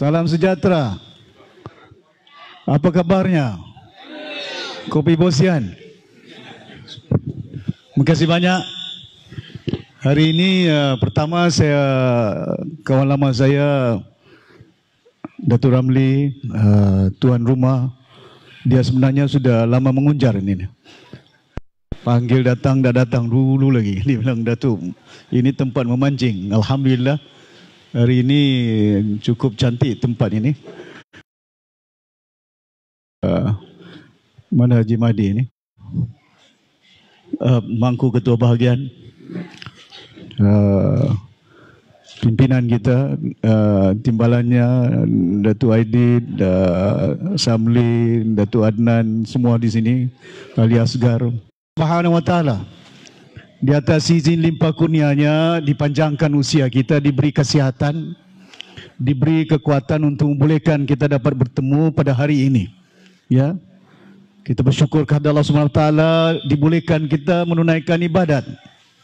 Salam sejahtera. Apa kabarnya? Kopi Bosian. Terima kasih banyak. Hari ini pertama kawan lama saya Datuk Ramli, tuan rumah, dia sebenarnya sudah lama mengunjar ini. Panggil datang, dah datang dulu lagi. Dia bilang, Datuk, ini tempat memancing. Alhamdulillah, hari ini cukup cantik tempat ini. Mana Haji Mahdi ini? Mangku Ketua Bahagian, pimpinan kita, timbalannya, Datuk Aidid, Samli, Datuk Adnan, semua di sini, Ali Asgar. Subhanahu wa ta'ala, di atas izin limpah kurnianya, dipanjangkan usia kita, diberi kesihatan, diberi kekuatan untuk membolehkan kita dapat bertemu pada hari ini. Ya, kita bersyukur kepada Allah Subhanahu wa ta'ala, dibolehkan kita menunaikan ibadat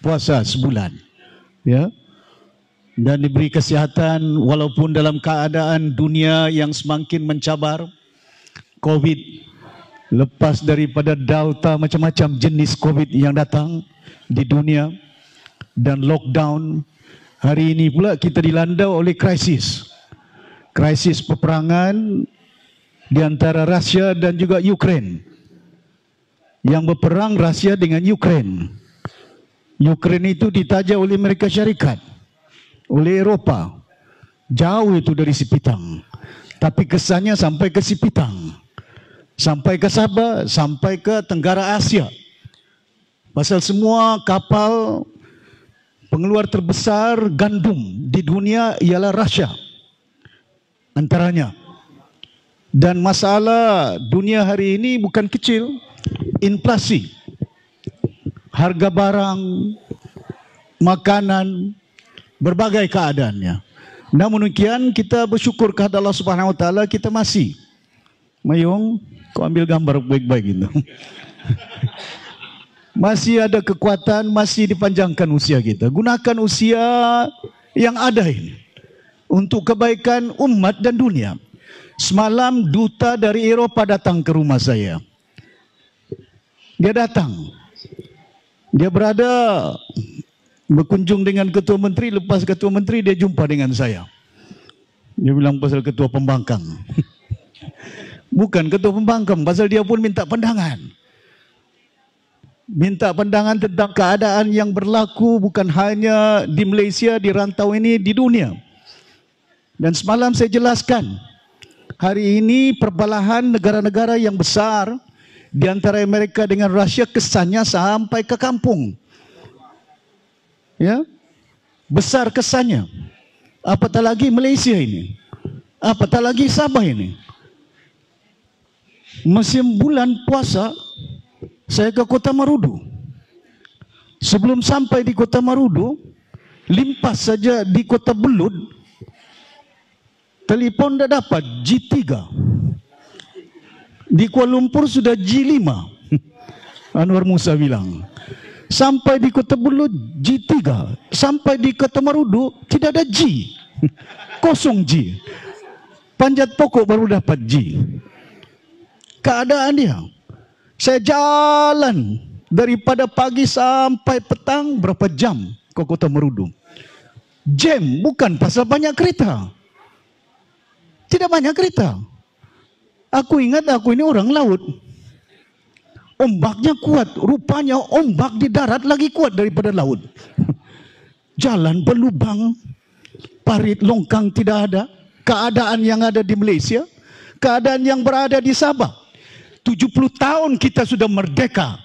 puasa sebulan. Ya, dan diberi kesihatan walaupun dalam keadaan dunia yang semakin mencabar, COVID, lepas daripada delta macam-macam jenis COVID yang datang di dunia dan lockdown, hari ini pula kita dilanda oleh krisis peperangan di antara Rusia dan juga Ukraine. Yang berperang Rusia dengan Ukraine. Ukraine itu ditajah oleh Amerika Syarikat, oleh Eropah. Jauh itu dari Sipitang, tapi kesannya sampai ke Sipitang, sampai ke Sabah, sampai ke Tenggara Asia. Pasal semua kapal pengeluar terbesar gandum di dunia ialah Rusia antaranya. Dan masalah dunia hari ini bukan kecil, inflasi, harga barang, makanan, berbagai keadaannya. Namun demikian kita bersyukur kepada Allah Subhanahu wa ta'ala, kita masih Mayung, kau ambil gambar baik-baik gitu. Masih ada kekuatan, masih dipanjangkan usia kita. Gunakan usia yang ada ini untuk kebaikan umat dan dunia. Semalam duta dari Eropah datang ke rumah saya. Dia datang. Dia berada berkunjung dengan ketua menteri. Lepas ketua menteri dia jumpa dengan saya. Dia bilang pasal ketua pembangkang. Bukan ketua pembangkang, pasal dia pun minta pandangan. Minta pandangan tentang keadaan yang berlaku bukan hanya di Malaysia, di rantau ini, di dunia. Dan semalam saya jelaskan, hari ini perbalahan negara-negara yang besar di antara Amerika dengan Rusia kesannya sampai ke kampung. Ya, besar kesannya. Apatah lagi Malaysia ini, apatah lagi Sabah ini. Musim bulan puasa, saya ke Kota Marudu. Sebelum sampai di Kota Marudu, limpas saja di Kota Belud, telefon dah dapat G3. Di Kuala Lumpur sudah G5. Anwar Musa bilang. Sampai di Kota Belud G3. Sampai di Kota Marudu tidak ada G. Kosong G. Panjat pokok baru dapat G. Keadaan dia. Saya jalan daripada pagi sampai petang berapa jam ke Kota Marudu. Jam bukan pasal banyak kereta. Tidak banyak kereta. Aku ingat aku ini orang laut. Ombaknya kuat. Rupanya ombak di darat lagi kuat daripada laut. Jalan berlubang. Parit longkang tidak ada. Keadaan yang ada di Malaysia. Keadaan yang berada di Sabah. 70 tahun kita sudah merdeka.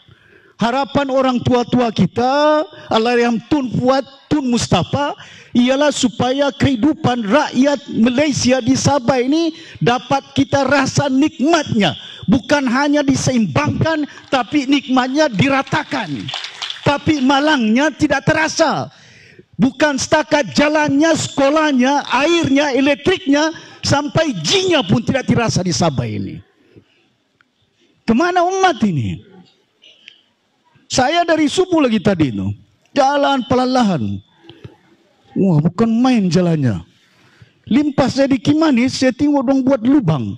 Harapan orang tua-tua kita, Allahyarham Tun Fuad, Tun Mustafa, ialah supaya kehidupan rakyat Malaysia di Sabah ini dapat kita rasa nikmatnya. Bukan hanya diseimbangkan, tapi nikmatnya diratakan. Tapi malangnya tidak terasa. Bukan setakat jalannya, sekolahnya, airnya, elektriknya, sampai G-nya pun tidak terasa di Sabah ini. Kemana umat ini? Saya dari subuh lagi tadi itu jalan pelan-pelan. Wah, bukan main jalannya. Limpas saya di Kimanis, saya tengok dong buat lubang.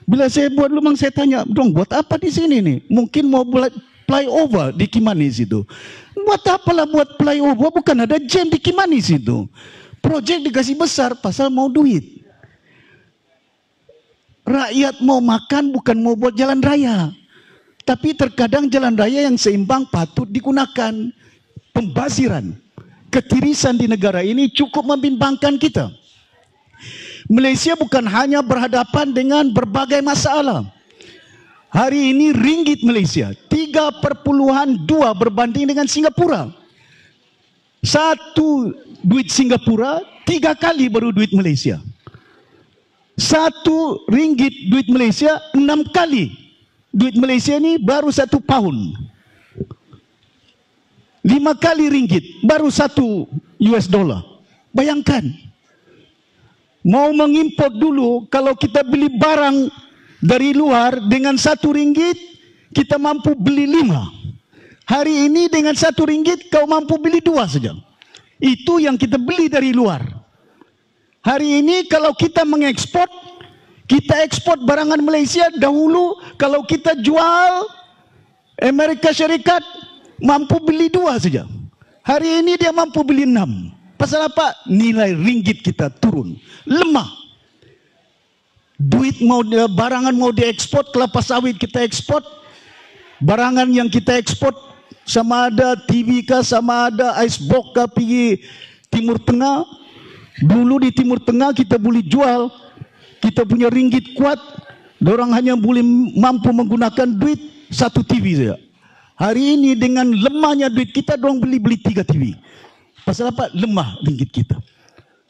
Bila saya buat lubang, saya tanya, dong buat apa di sini nih? Mungkin mau buat flyover di Kimanis itu. Buat apalah buat flyover, bukan ada jam di Kimanis itu. Projek dikasih besar, pasal mau duit. Rakyat mau makan, bukan mau buat jalan raya. Tapi terkadang jalan raya yang seimbang patut digunakan. Pembaziran, ketirisan di negara ini cukup membimbangkan kita. Malaysia bukan hanya berhadapan dengan berbagai masalah. Hari ini ringgit Malaysia 3.2 berbanding dengan Singapura. Satu duit Singapura 3 kali baru duit Malaysia. Satu ringgit duit Malaysia 6 kali. Duit Malaysia ni baru 1 pound. 5 kali ringgit baru 1 US dollar. Bayangkan. Mau mengimport dulu, kalau kita beli barang dari luar dengan 1 ringgit, kita mampu beli 5. Hari ini dengan 1 ringgit, kau mampu beli 2 saja. Itu yang kita beli dari luar. Hari ini kalau kita mengekspor, kita ekspor barangan Malaysia dahulu, kalau kita jual Amerika Syarikat, mampu beli 2 saja. Hari ini dia mampu beli 6. Pasal apa? Nilai ringgit kita turun, lemah. Duit mau barangan mau diekspor, kelapa sawit kita ekspor, barangan yang kita ekspor sama ada TV kah, sama ada icebox kah pergi Timur Tengah. Dulu di Timur Tengah kita boleh jual, kita punya ringgit kuat, dorang hanya boleh mampu menggunakan duit 1 TV saja. Hari ini dengan lemahnya duit kita, dorang beli 3 TV. Pasal apa? Lemah ringgit kita.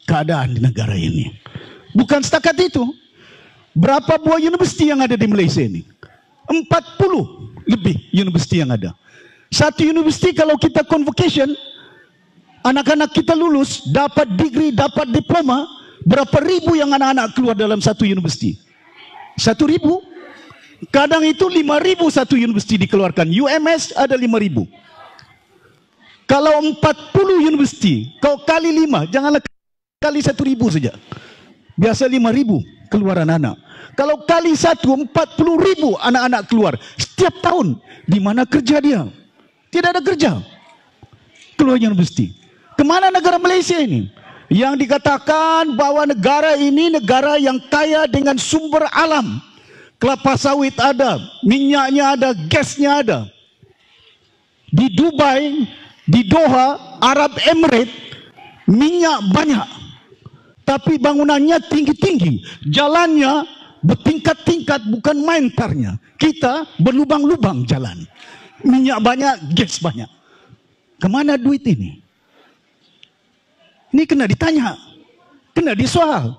Keadaan di negara ini. Bukan setakat itu. Berapa buah universiti yang ada di Malaysia ini? 40 lebih universiti yang ada. Satu universiti kalau kita convocation, anak-anak kita lulus, dapat degree, dapat diploma, berapa ribu yang anak-anak keluar dalam satu universiti? 1.000? Kadang itu 5.000 satu universiti dikeluarkan. UMS ada 5.000. Kalau 40 universiti, kau kali 5, janganlah kali 1.000 saja. Biasa 5.000 keluaran anak. Kalau kali 1, 40.000 anak-anak keluar setiap tahun. Di mana kerja dia? Tidak ada kerja. Keluar universiti. Kemana negara Malaysia ini? Yang dikatakan bahwa negara ini negara yang kaya dengan sumber alam. Kelapa sawit ada, minyaknya ada, gasnya ada. Di Dubai, di Doha, Arab Emirates, minyak banyak. Tapi bangunannya tinggi-tinggi. Jalannya bertingkat-tingkat, bukan main tarnya. Kita berlubang-lubang jalan. Minyak banyak, gas banyak. Kemana duit ini? Ini kena ditanya. Kena disoal.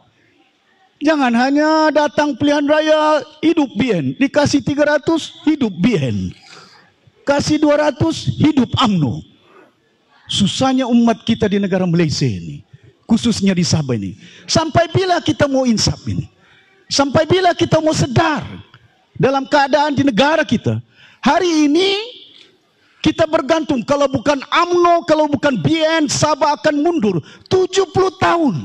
Jangan hanya datang pilihan raya, hidup BN. Dikasih 300, hidup BN. Kasih 200, hidup UMNO. Susahnya umat kita di negara Malaysia ini, khususnya di Sabah ini. Sampai bila kita mau insaf ini? Sampai bila kita mau sedar dalam keadaan di negara kita? Hari ini kita bergantung, kalau bukan UMNO, kalau bukan BN, Sabah akan mundur 70 tahun.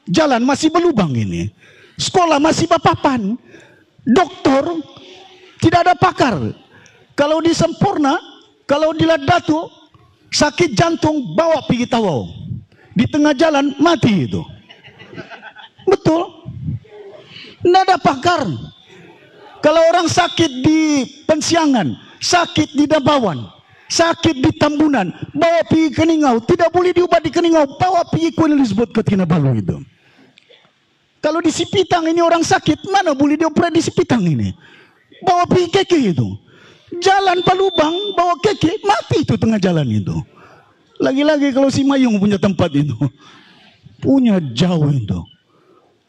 Jalan masih berlubang ini. Sekolah masih berpapan. Doktor tidak ada pakar. Kalau di Sempurna, kalau di Ladatu, sakit jantung bawa pergi Tawau. Di tengah jalan mati itu. Betul. Tidak ada pakar. Kalau orang sakit di Pensiangan, sakit di Dabawan, sakit di Tambunan, bawa pergi Keningau, tidak boleh diubat di Keningau, bawa pergi Queen Elizabeth ke Kinabalu itu. Kalau di Sipitang ini orang sakit, mana boleh dioperasi di Sipitang ini? Bawa pergi KK itu. Jalan palubang, bawa KK, mati itu tengah jalan itu. Lagi-lagi kalau si Mayung punya tempat itu. Punya jauh itu.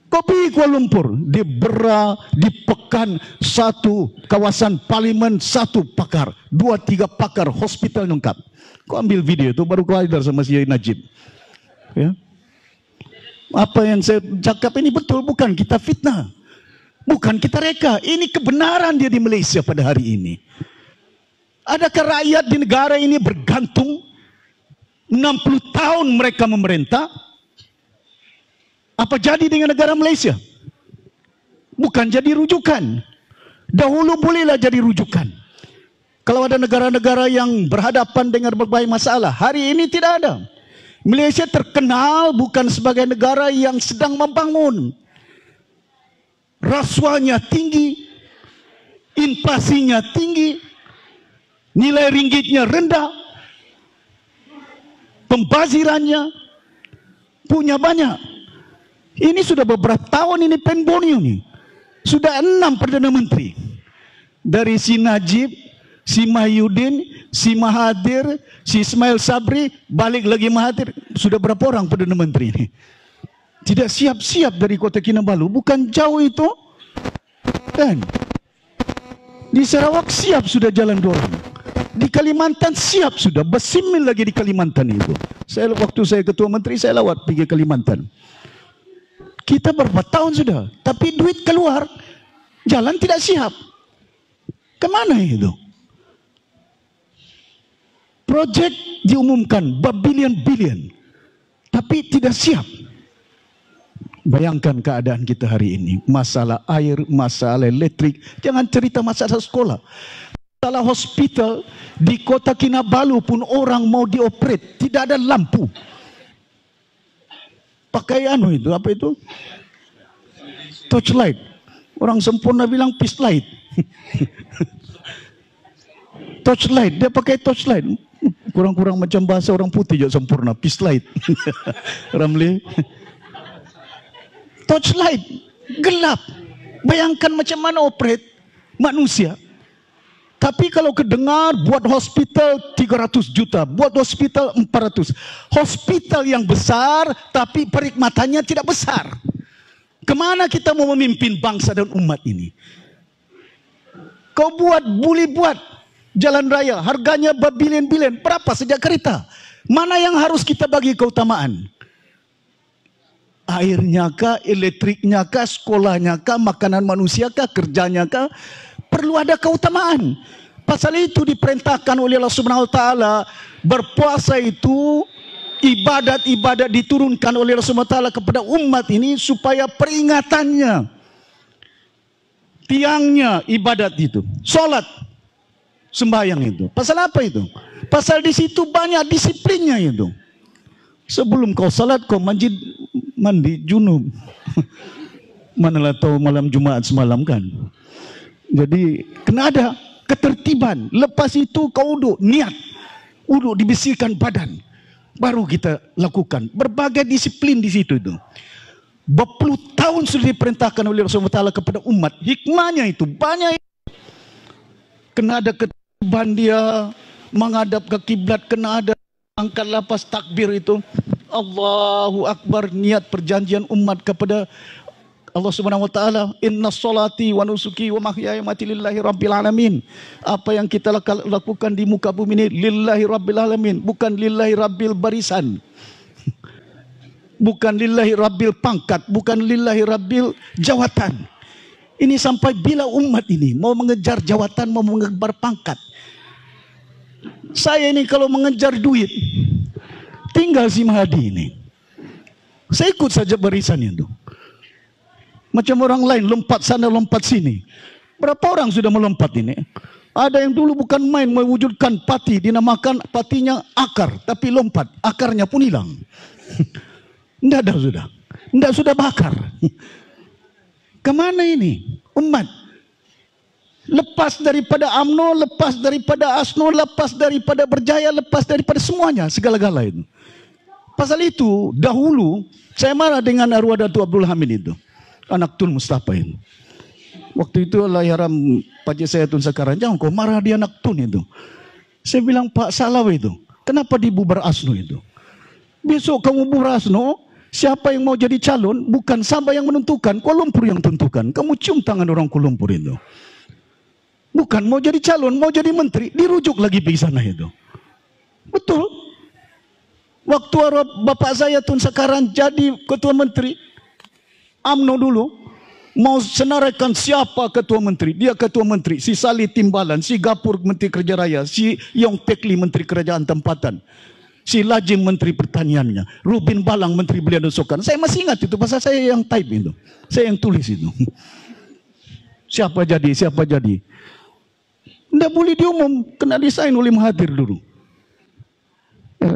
Kau pergi Kuala Lumpur, di Bera, di Pekan, 1 kawasan parlimen, 1 pakar, 2-3 pakar, hospital lengkap. Kau ambil video itu, baru kau hadir sama si Najib. Ya. Apa yang saya cakap ini betul, bukan kita fitnah. Bukan kita reka. Ini kebenaran dia di Malaysia pada hari ini. Adakah rakyat di negara ini bergantung 60 tahun mereka memerintah? Apa jadi dengan negara Malaysia? Bukan jadi rujukan. Dahulu bolehlah jadi rujukan. Kalau ada negara-negara yang berhadapan dengan berbagai masalah, hari ini tidak ada. Malaysia terkenal bukan sebagai negara yang sedang membangun. Rasuahnya tinggi, inflasinya tinggi, nilai ringgitnya rendah, pembazirannya punya banyak. Ini sudah beberapa tahun ini Penbonio nih. Sudah 6 Perdana Menteri. Dari si Najib, si Mahyudin, si Mahathir, si Ismail Sabri, balik lagi Mahathir. Sudah berapa orang Perdana Menteri ini? Tidak siap-siap dari Kota Kinabalu. Bukan jauh itu. Kan? Di Sarawak siap sudah jalan dorong. Di Kalimantan siap sudah. Bersimil lagi di Kalimantan itu. Waktu saya Ketua Menteri, saya lawat pergi Kalimantan. Kita berapa tahun sudah, tapi duit keluar, jalan tidak siap. Kemana itu? Projek diumumkan berbilion-bilion, tapi tidak siap. Bayangkan keadaan kita hari ini. Masalah air, masalah elektrik, jangan cerita masalah sekolah. Masalah hospital, di Kota Kinabalu pun orang mau dioperate, tidak ada lampu. Pakai itu, apa itu? Torchlight. Orang sempurna bilang peace light. Torchlight, dia pakai torchlight. Kurang-kurang macam bahasa orang putih juga sempurna, peace light. Ramli. Torchlight, gelap. Bayangkan macam mana operate manusia. Tapi kalau kedengar buat hospital 300 juta, buat hospital 400. Hospital yang besar tapi perkhidmatannya tidak besar. Kemana kita mau memimpin bangsa dan umat ini? Kau boleh buat jalan raya, harganya berbilion-bilion. Berapa sejak kereta? Mana yang harus kita bagi keutamaan? Airnya kah, elektriknya kah, sekolahnya kah, makanan manusia kah, kerjanya kah? Perlu ada keutamaan. Pasal itu diperintahkan oleh Allah Subhanahu Wa Taala, berpuasa itu ibadat-ibadat diturunkan oleh Allah Subhanahu Wa Taala kepada umat ini supaya peringatannya, tiangnya ibadat itu, solat, sembahyang itu. Pasal apa itu? Pasal di situ banyak disiplinnya itu. Sebelum kau salat kau mandi junub. Manalah tahu malam Jumaat semalam kan. Jadi kena ada ketertiban. Lepas itu kau uduk, niat uduk, dibersihkan badan, baru kita lakukan berbagai disiplin di situ itu. Berpuluh tahun sudah diperintahkan oleh Rasulullah SAW kepada umat. Hikmahnya itu banyak. Kena ada ketertiban dia menghadap ke kiblat, kena ada angkat lapas takbir itu. Allahu Akbar, niat perjanjian umat kepada Allah Subhanahu Wa Taala. Inna sholati wa nusuki wa mahyaya mati lillahi rabbil alamin. Apa yang kita lakukan di muka bumi ini lillahi rabbil alamin, bukan lillahi rabbil barisan. Bukan lillahi rabbil pangkat, bukan lillahi rabbil jawatan. Ini sampai bila umat ini mau mengejar jawatan, mau mengejar pangkat. Saya ini kalau mengejar duit, tinggal si Mahdi ini. Saya ikut saja barisan itu. Macam orang lain lompat sana lompat sini. Berapa orang sudah melompat ini? Ada yang dulu bukan main mewujudkan pati, dinamakan patinya akar, tapi lompat, akarnya pun hilang. Tidak ada sudah. Tidak sudah bakar. Kemana ini? Umat. Lepas daripada UMNO, lepas daripada ASNO, lepas daripada Berjaya, lepas daripada semuanya, segala-gala itu. Pasal itu, dahulu, saya marah dengan arwah Datuk Abdul Hamid itu. Anak Tun Mustafa itu. Waktu itu Allahyarham Pakcik saya Tun Sakaran, jangan kau marah dia anak Tun itu. Saya bilang, Pak salah itu. Kenapa dibubar ASNO itu? Besok kamu bubar ASNO, siapa yang mau jadi calon, bukan Sabah yang menentukan, Kuala Lumpur yang tentukan. Kamu cium tangan orang Kuala Lumpur itu. Bukan mau jadi calon, mau jadi menteri, dirujuk lagi pergi sana itu. Betul. Waktu bapak saya Tun Sakaran jadi ketua menteri, UMNO dulu, mau senaraikan siapa ketua menteri. Dia ketua menteri, si Salih Timbalan, si Gapur Menteri Kerja Raya, si Yong Tekli Menteri Kerajaan Tempatan, Si Lajim Menteri Pertaniannya, Rubin Balang Menteri Belia dan Sukan. Saya masih ingat itu, pasal saya yang type itu. Saya yang tulis itu. Siapa jadi, siapa jadi. Tidak boleh diumum, kena desain oleh Mahathir dulu.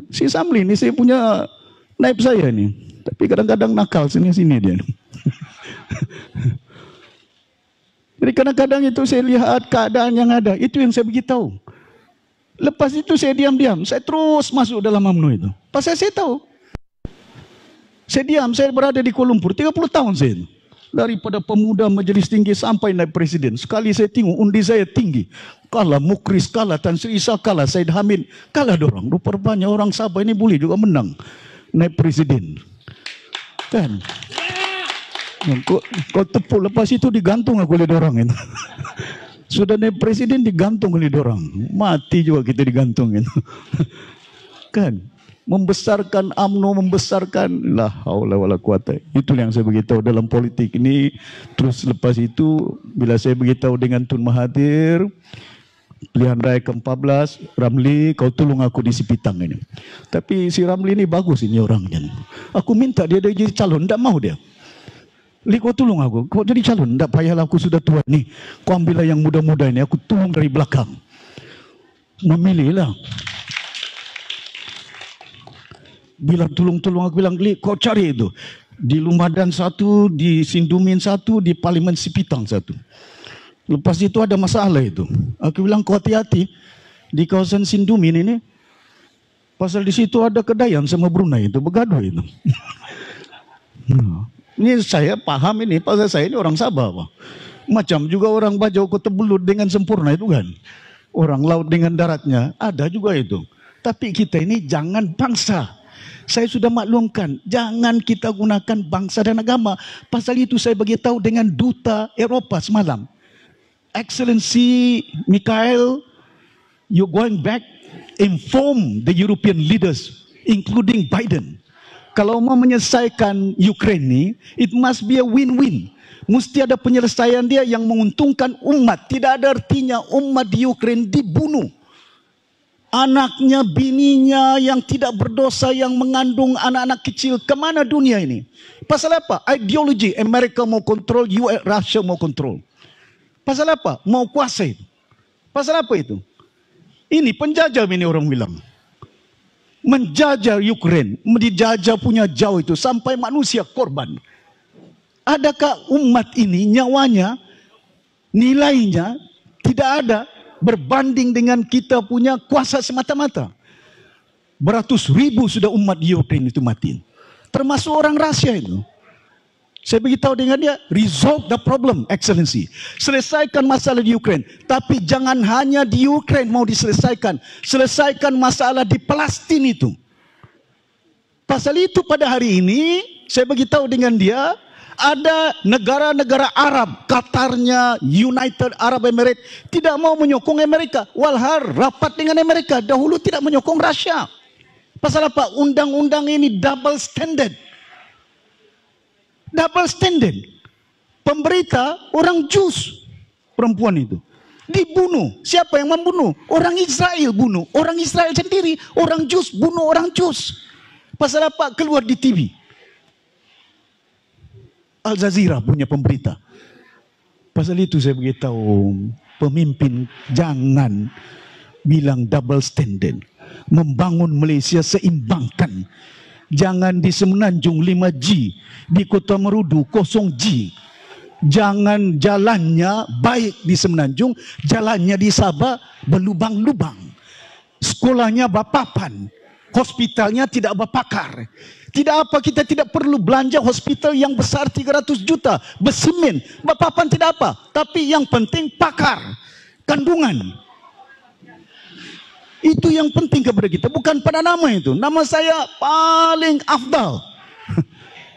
Si Samli ini saya punya naib saya ini. Tapi kadang-kadang nakal sini-sini dia. Jadi kadang-kadang itu saya lihat keadaan yang ada. Itu yang saya beritahu. Lepas itu saya diam-diam. Saya terus masuk dalam UMNO itu. Pasal saya tahu. Saya diam, saya berada di Kuala Lumpur. 30 tahun saya itu. Daripada pemuda majelis tinggi sampai naik presiden. Sekali saya tengok undi saya tinggi. Kalah Mukris, kalah Tan Sri Isa, kalah Said Hamid. Kalah dorang. Rupanya orang Sabah ini boleh juga menang. Naik presiden. Kan? Kau tepuk lepas itu digantung aku oleh dorang itu. Sudah naik presiden digantung oleh dorang. Mati juga kita digantung itu. Kan? Membesarkan UMNO, membesarkan la haula wala quwata. Itu yang saya beritahu dalam politik ini. Terus lepas itu bila saya beritahu dengan Tun Mahathir, pilihan raya ke-14, Ramli, kau tolong aku di Sipitang ini. Tapi si Ramli ini bagus ini orangnya. Aku minta dia jadi calon, tidak mau dia. Li, kau tolong aku, kau jadi calon, tidak payahlah aku sudah tua nih. Kau ambillah yang muda-muda ini, aku tolong dari belakang. Memilihlah. Bila tolong-tolong aku bilang, Li, kau cari itu. Di Lumadan satu, di Sindumin satu, di Parlimen Sipitang satu. Lepas itu ada masalah itu. Aku bilang kau hati-hati di kawasan Sindumin ini. Pasal di situ ada Kedayan sama Brunei itu bergaduh itu. Ini saya paham ini, pasal saya ini orang Sabah, Pak. Macam juga orang Bajau Kota Belut dengan sempurna itu kan. Orang laut dengan daratnya ada juga itu. Tapi kita ini jangan bangsa. Saya sudah maklumkan, jangan kita gunakan bangsa dan agama. Pasal itu saya beritahu dengan duta Eropah semalam. Excellency Mikhail, you're going back, inform the European leaders, including Biden. Kalau mau menyelesaikan Ukraine ini, it must be a win-win. Mesti ada penyelesaian dia yang menguntungkan umat. Tidak ada artinya umat di Ukraine dibunuh. Anaknya, bininya yang tidak berdosa, yang mengandung anak-anak kecil. Kemana dunia ini? Pasal apa? Ideologi. Amerika mau kontrol, US, Russia mau kontrol. Pasal apa? Mau kuasai. Pasal apa itu? Ini penjajah ini orang bilang. Menjajah Ukraine, dijajah punya jauh itu sampai manusia korban. Adakah umat ini nyawanya, nilainya tidak ada berbanding dengan kita punya kuasa semata-mata? Beratus ribu sudah umat di Ukraine itu mati. Termasuk orang Rusia itu. Saya beritahu dengan dia, resolve the problem, Excellency. Selesaikan masalah di Ukraine. Tapi jangan hanya di Ukraine mau diselesaikan. Selesaikan masalah di Palestin itu. Pasal itu pada hari ini, saya beritahu dengan dia, ada negara-negara Arab, Qatarnya, United Arab Emirates, tidak mau menyokong Amerika. Walhal rapat dengan Amerika, dahulu tidak menyokong Rusia. Pasal apa? Undang-undang ini double standard. Double standard. Pemberita orang Jus, perempuan itu dibunuh. Siapa yang membunuh? Orang Israel bunuh. Orang Israel sendiri. Orang Jus bunuh orang Jus. Pasal apa? Keluar di TV. Al Jazeera punya pemberita. Pasal itu saya beritahu pemimpin jangan bilang double standard. Membangun Malaysia seimbangkan. Jangan di Semenanjung 5G, di Kota Merudu 0G. Jangan jalannya baik di Semenanjung, jalannya di Sabah berlubang-lubang. Sekolahnya berpapan, hospitalnya tidak berpakar. Tidak apa, kita tidak perlu belanja hospital yang besar 300 juta, bersimen, berpapan tidak apa. Tapi yang penting pakar, kandungan. Itu yang penting kepada kita, bukan pada nama itu. Nama saya paling afdal.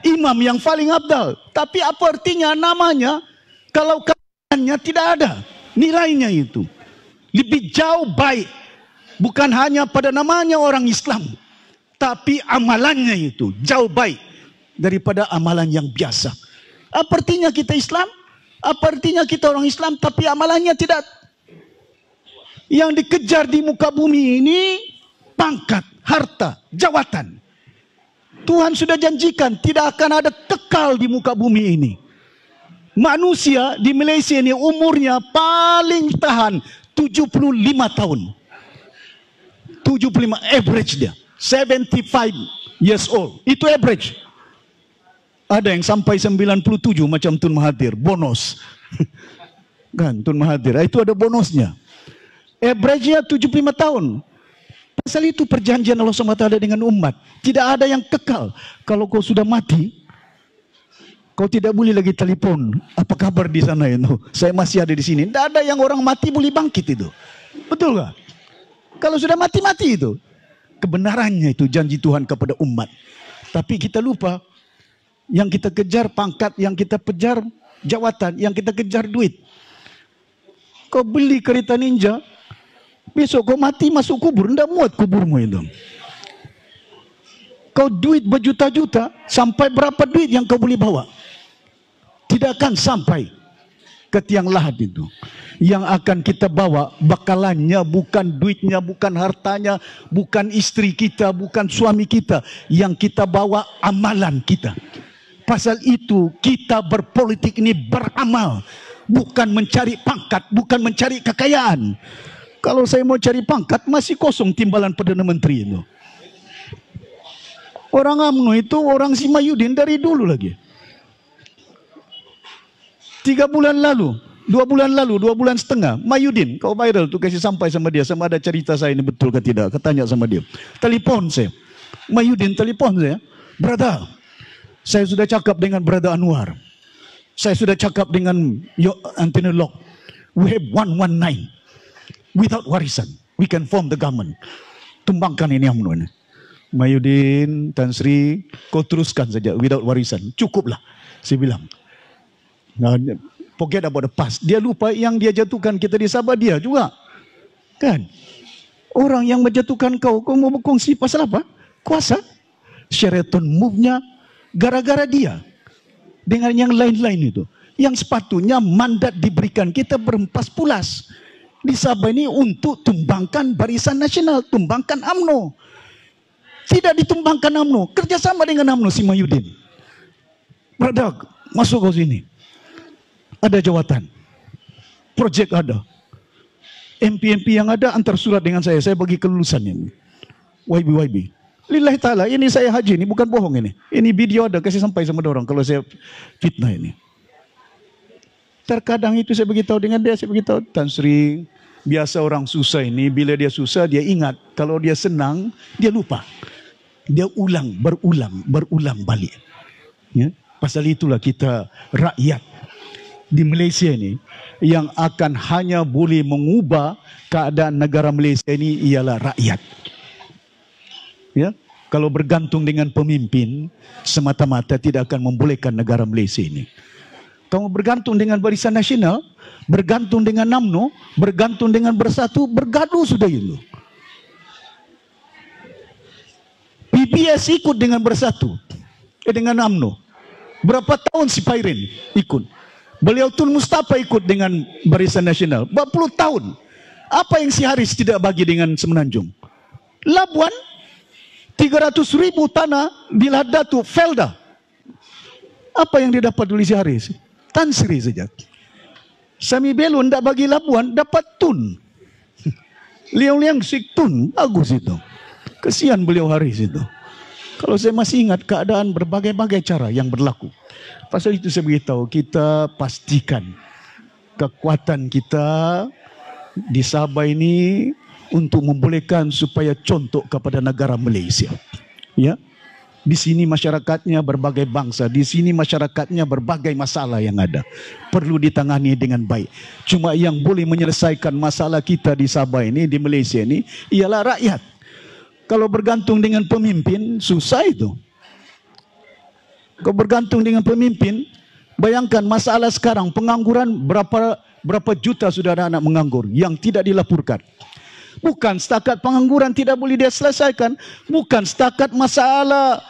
Imam yang paling afdal. Tapi apa artinya namanya kalau kawannya tidak ada nilainya itu. Lebih jauh baik. Bukan hanya pada namanya orang Islam. Tapi amalannya itu jauh baik daripada amalan yang biasa. Apa artinya kita Islam? Apa artinya kita orang Islam tapi amalannya tidak? Yang dikejar di muka bumi ini pangkat, harta, jawatan. Tuhan sudah janjikan tidak akan ada kekal di muka bumi ini. Manusia di Malaysia ini umurnya paling tahan 75 tahun. 75 average dia. 75 years old. Itu average. Ada yang sampai 97 macam Tun Mahathir. Bonus. Kan Tun Mahathir. Itu ada bonusnya. Average-nya 75 tahun. Pasal itu perjanjian Allah SWT dengan umat. Tidak ada yang kekal. Kalau kau sudah mati, kau tidak boleh lagi telepon. Apa kabar di sana itu? Saya masih ada di sini. Tidak ada yang orang mati boleh bangkit itu. Betul gak? Kalau sudah mati-mati itu. Kebenarannya itu janji Tuhan kepada umat. Tapi kita lupa. Yang kita kejar pangkat, yang kita kejar jawatan, yang kita kejar duit. Kau beli kereta ninja, besok kau mati masuk kubur. Tidak muat kuburmu itu. Kau duit berjuta-juta, sampai berapa duit yang kau boleh bawa? Tidak akan sampai ke tiang lahat itu. Yang akan kita bawa bakalannya bukan duitnya, bukan hartanya, bukan istri kita, bukan suami kita. Yang kita bawa amalan kita. Pasal itu kita berpolitik ini beramal. Bukan mencari pangkat, bukan mencari kekayaan. Kalau saya mau cari pangkat, masih kosong timbalan Perdana Menteri itu. Orang UMNO itu orang si Mahyudin dari dulu lagi. 3 bulan lalu, 2 bulan lalu, 2 bulan setengah, Mahyudin, kau viral tu kasih sampai sama dia, sama ada cerita saya ini betul ke tidak, ketanya sama dia. Telepon saya, Mahyudin telepon saya, brother, saya sudah cakap dengan brother Anwar, saya sudah cakap dengan Anthony Locke, we have 119, without warisan, we can form the government. Tumbangkan ini UMNO ini. Mahyudin, Tan Sri, kau teruskan saja without warisan, cukuplah, saya bilang. Nah, forget about the past. Dia lupa yang dia jatuhkan kita di Sabah dia juga. Kan? Orang yang menjatuhkan kau mau berkongsi pasal apa? Kuasa. Sheraton move-nya gara-gara dia. Dengan yang lain-lain itu. Yang sepatutnya mandat diberikan kita berempas pulas. Di Sabah ini untuk tumbangkan Barisan Nasional. Tumbangkan UMNO. Tidak ditumbangkan UMNO. Kerjasama dengan UMNO si Mahyudin. Brother, masuk kau sini. Ada jawatan, projek ada, MP yang ada antar surat dengan saya bagi kelulusan ini. YB. Lillahi ta'ala, ini saya haji, ini bukan bohong ini. Ini video ada, kasih sampai sama orang kalau saya fitnah ini. Terkadang itu saya beritahu dengan dia, saya beritahu, Tan Sri, biasa orang susah ini, bila dia susah dia ingat, kalau dia senang, dia lupa. Dia berulang balik. Ya? Pasal itulah kita rakyat di Malaysia ini yang akan hanya boleh mengubah keadaan negara Malaysia ini ialah rakyat. Ya, kalau bergantung dengan pemimpin semata-mata tidak akan membolehkan negara Malaysia ini. Kalau bergantung dengan Barisan Nasional, bergantung dengan UMNO, bergantung dengan Bersatu, bergaduh sudah itu. PBS ikut dengan Bersatu, dengan UMNO. Berapa tahun si Pairin ikut? Beliau Tun Mustafa ikut dengan Barisan Nasional. 40 tahun. Apa yang si Haris tidak bagi dengan Semenanjung? Labuan, 300 ribu tanah di Ladatu, Felda. Apa yang dia dapat oleh si Haris? Tan Sri saja. Sami Belun tidak bagi Labuan, dapat Tun. Liang-liang si Tun, bagus itu. Kesian beliau Haris itu. Kalau saya masih ingat keadaan berbagai-bagai cara yang berlaku. Pasal itu saya beritahu, kita pastikan kekuatan kita di Sabah ini untuk membolehkan supaya contoh kepada negara Malaysia. Ya, di sini masyarakatnya berbagai bangsa, di sini masyarakatnya berbagai masalah yang ada. Perlu ditangani dengan baik. Cuma yang boleh menyelesaikan masalah kita di Sabah ini, di Malaysia ini, ialah rakyat. Kalau bergantung dengan pemimpin, susah itu. Kau bergantung dengan pemimpin, bayangkan masalah sekarang, pengangguran berapa juta sudah ada anak menganggur yang tidak dilaporkan. Bukan setakat pengangguran tidak boleh dia selesaikan, bukan setakat masalah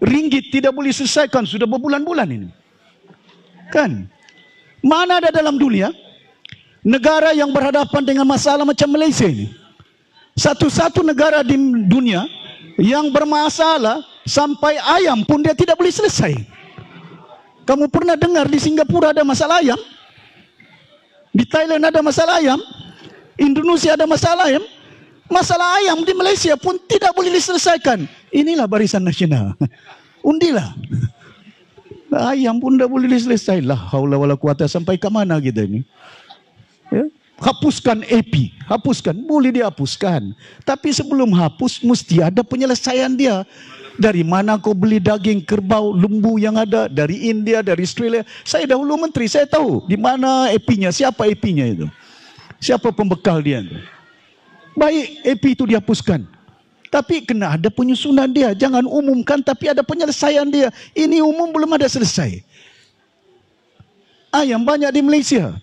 ringgit tidak boleh selesaikan, sudah berbulan-bulan ini. Kan? Mana ada dalam dunia negara yang berhadapan dengan masalah macam Malaysia ini? Satu-satu negara di dunia yang bermasalah sampai ayam pun dia tidak boleh selesai. Kamu pernah dengar di Singapura ada masalah ayam? Di Thailand ada masalah ayam? Indonesia ada masalah ayam? Masalah ayam di Malaysia pun tidak boleh diselesaikan. Inilah Barisan Nasional. Undilah. Ayam pun tidak boleh diselesaikan. La haula wala quwata, sampai ke mana kita ini? Ya? Hapuskan AP, hapuskan, boleh dihapuskan. Tapi sebelum hapus, mesti ada penyelesaian dia. Dari mana kau beli daging kerbau, lembu yang ada? Dari India, dari Australia. Saya dahulu menteri, saya tahu di mana AP-nya, siapa AP-nya itu. Siapa pembekal dia itu. Baik, AP itu dihapuskan. Tapi kena ada penyusunan dia. Jangan umumkan, tapi ada penyelesaian dia. Ini umum belum ada selesai. Ayam banyak di Malaysia.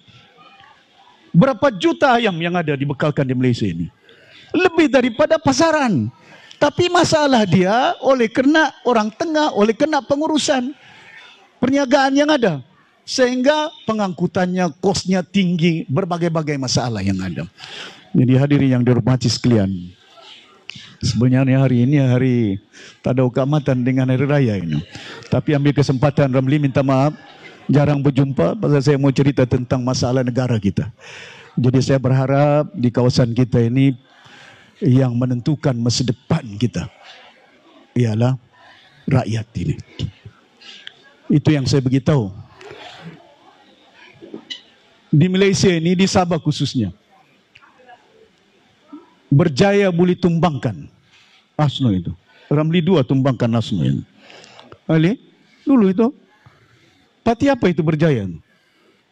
Berapa juta ayam yang ada dibekalkan di Malaysia ini? Lebih daripada pasaran. Tapi masalah dia oleh kerana orang tengah, oleh kerana pengurusan perniagaan yang ada. Sehingga pengangkutannya, kosnya tinggi, berbagai-bagai masalah yang ada. Jadi hadirin yang dihormati sekalian, sebenarnya hari ini hari Tadau Keamatan dengan hari raya ini. Tapi ambil kesempatan Ramli minta maaf, jarang berjumpa pasal saya mau cerita tentang masalah negara kita. Jadi saya berharap di kawasan kita ini yang menentukan masa depan kita ialah rakyat ini. Itu yang saya beritahu. Di Malaysia ini, di Sabah khususnya, berjaya boleh tumbangkan UMNO itu. Ramli 2 tumbangkan UMNO itu. Ali, dulu itu. Parti apa itu berjaya?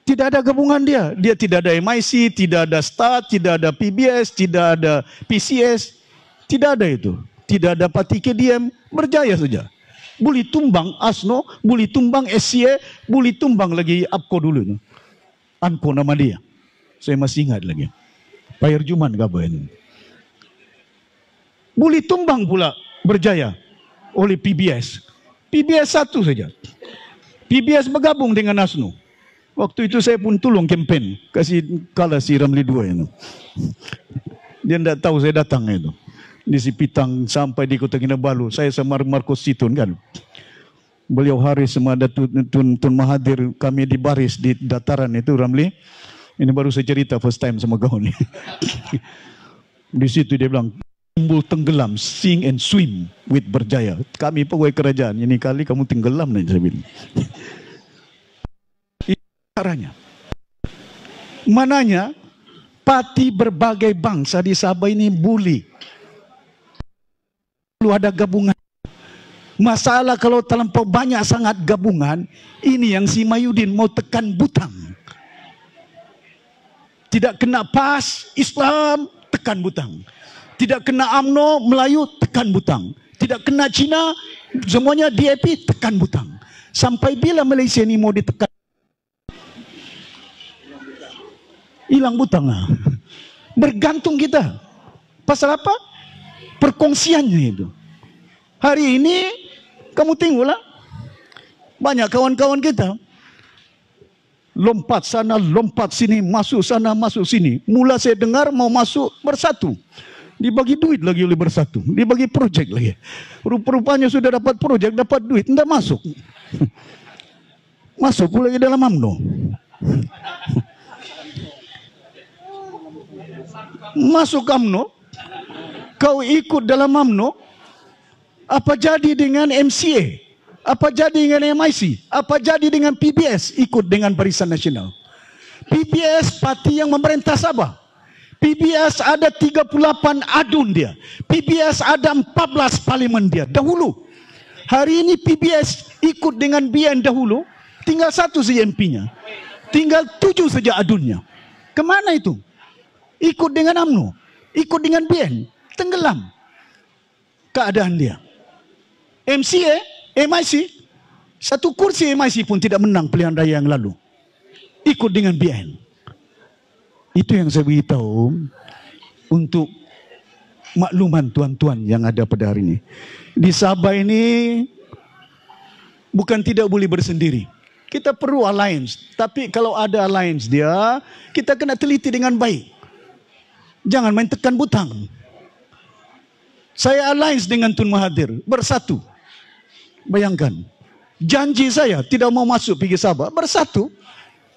Tidak ada gabungan dia. Dia tidak ada MIC, tidak ada START, tidak ada PBS, tidak ada PCS. Tidak ada itu. Tidak ada parti KDM. Berjaya saja. Boleh tumbang UMNO, boleh tumbang SCA, boleh tumbang lagi APCO dulu itu. ANPO nama dia. Saya masih ingat lagi. Pak Erjuman ke apa ini? Boleh tumbang pula berjaya oleh PBS. PBS satu saja. PBS bergabung dengan UMNO. Waktu itu saya pun tolong kempen. Kasih kalah si Ramli 2 itu. Dia tidak tahu saya datang itu. Di Sipitang sampai di Kota Kinabalu. Saya sama Marcos Situn kan. Beliau hari sama Tun Mahathir, kami di baris di dataran itu Ramli. Ini baru saya cerita first time sama kau ni. Di situ dia bilang, timbul tenggelam, sing and swim with berjaya. Kami pegawai kerajaan, ini kali kamu tenggelam nih saya bilang. Itu caranya. Mananya parti berbagai bangsa di Sabah ini boleh. Perlu ada gabungan. Masalah kalau terlampau banyak sangat gabungan, ini yang si Mayudin mau tekan butang. Tidak kena PAS, Islam, tekan butang. Tidak kena UMNO, Melayu, tekan butang. Tidak kena Cina, semuanya DAP, tekan butang. Sampai bila Malaysia ini mau ditekan? Hilang butang lah. Bergantung kita. Pasal apa? Perkongsiannya itu. Hari ini, kamu tengoklah. Banyak kawan-kawan kita. Lompat sana, lompat sini, masuk sana, masuk sini. Mula saya dengar mau masuk Bersatu. Dibagi duit lagi oleh Bersatu. Dibagi projek lagi. Rupa-rupanya sudah dapat projek, dapat duit. Tidak masuk. Masuk pula ke dalam UMNO. Masuk UMNO. Kau ikut dalam UMNO. Apa jadi dengan MCA? Apa jadi dengan MIC? Apa jadi dengan PBS? Ikut dengan Barisan Nasional. PBS parti yang memerintah Sabah. PBS ada 38 adun dia. PBS ada 14 parlimen dia. Dahulu. Hari ini PBS ikut dengan BN dahulu. Tinggal 1 saja MP-nya. Tinggal 7 saja adunnya. Kemana itu? Ikut dengan UMNO. Ikut dengan BN. Tenggelam. Keadaan dia. MCA, MIC, 1 kursi MIC pun tidak menang pilihan raya yang lalu. Ikut dengan BN. Itu yang saya beritahu untuk makluman tuan-tuan yang ada pada hari ini. Di Sabah ini bukan tidak boleh bersendiri. Kita perlu alliance. Tapi kalau ada alliance dia, kita kena teliti dengan baik. Jangan main tekan butang. Saya alliance dengan Tun Mahathir, bersatu. Bayangkan, janji saya tidak mau masuk pergi Sabah, bersatu.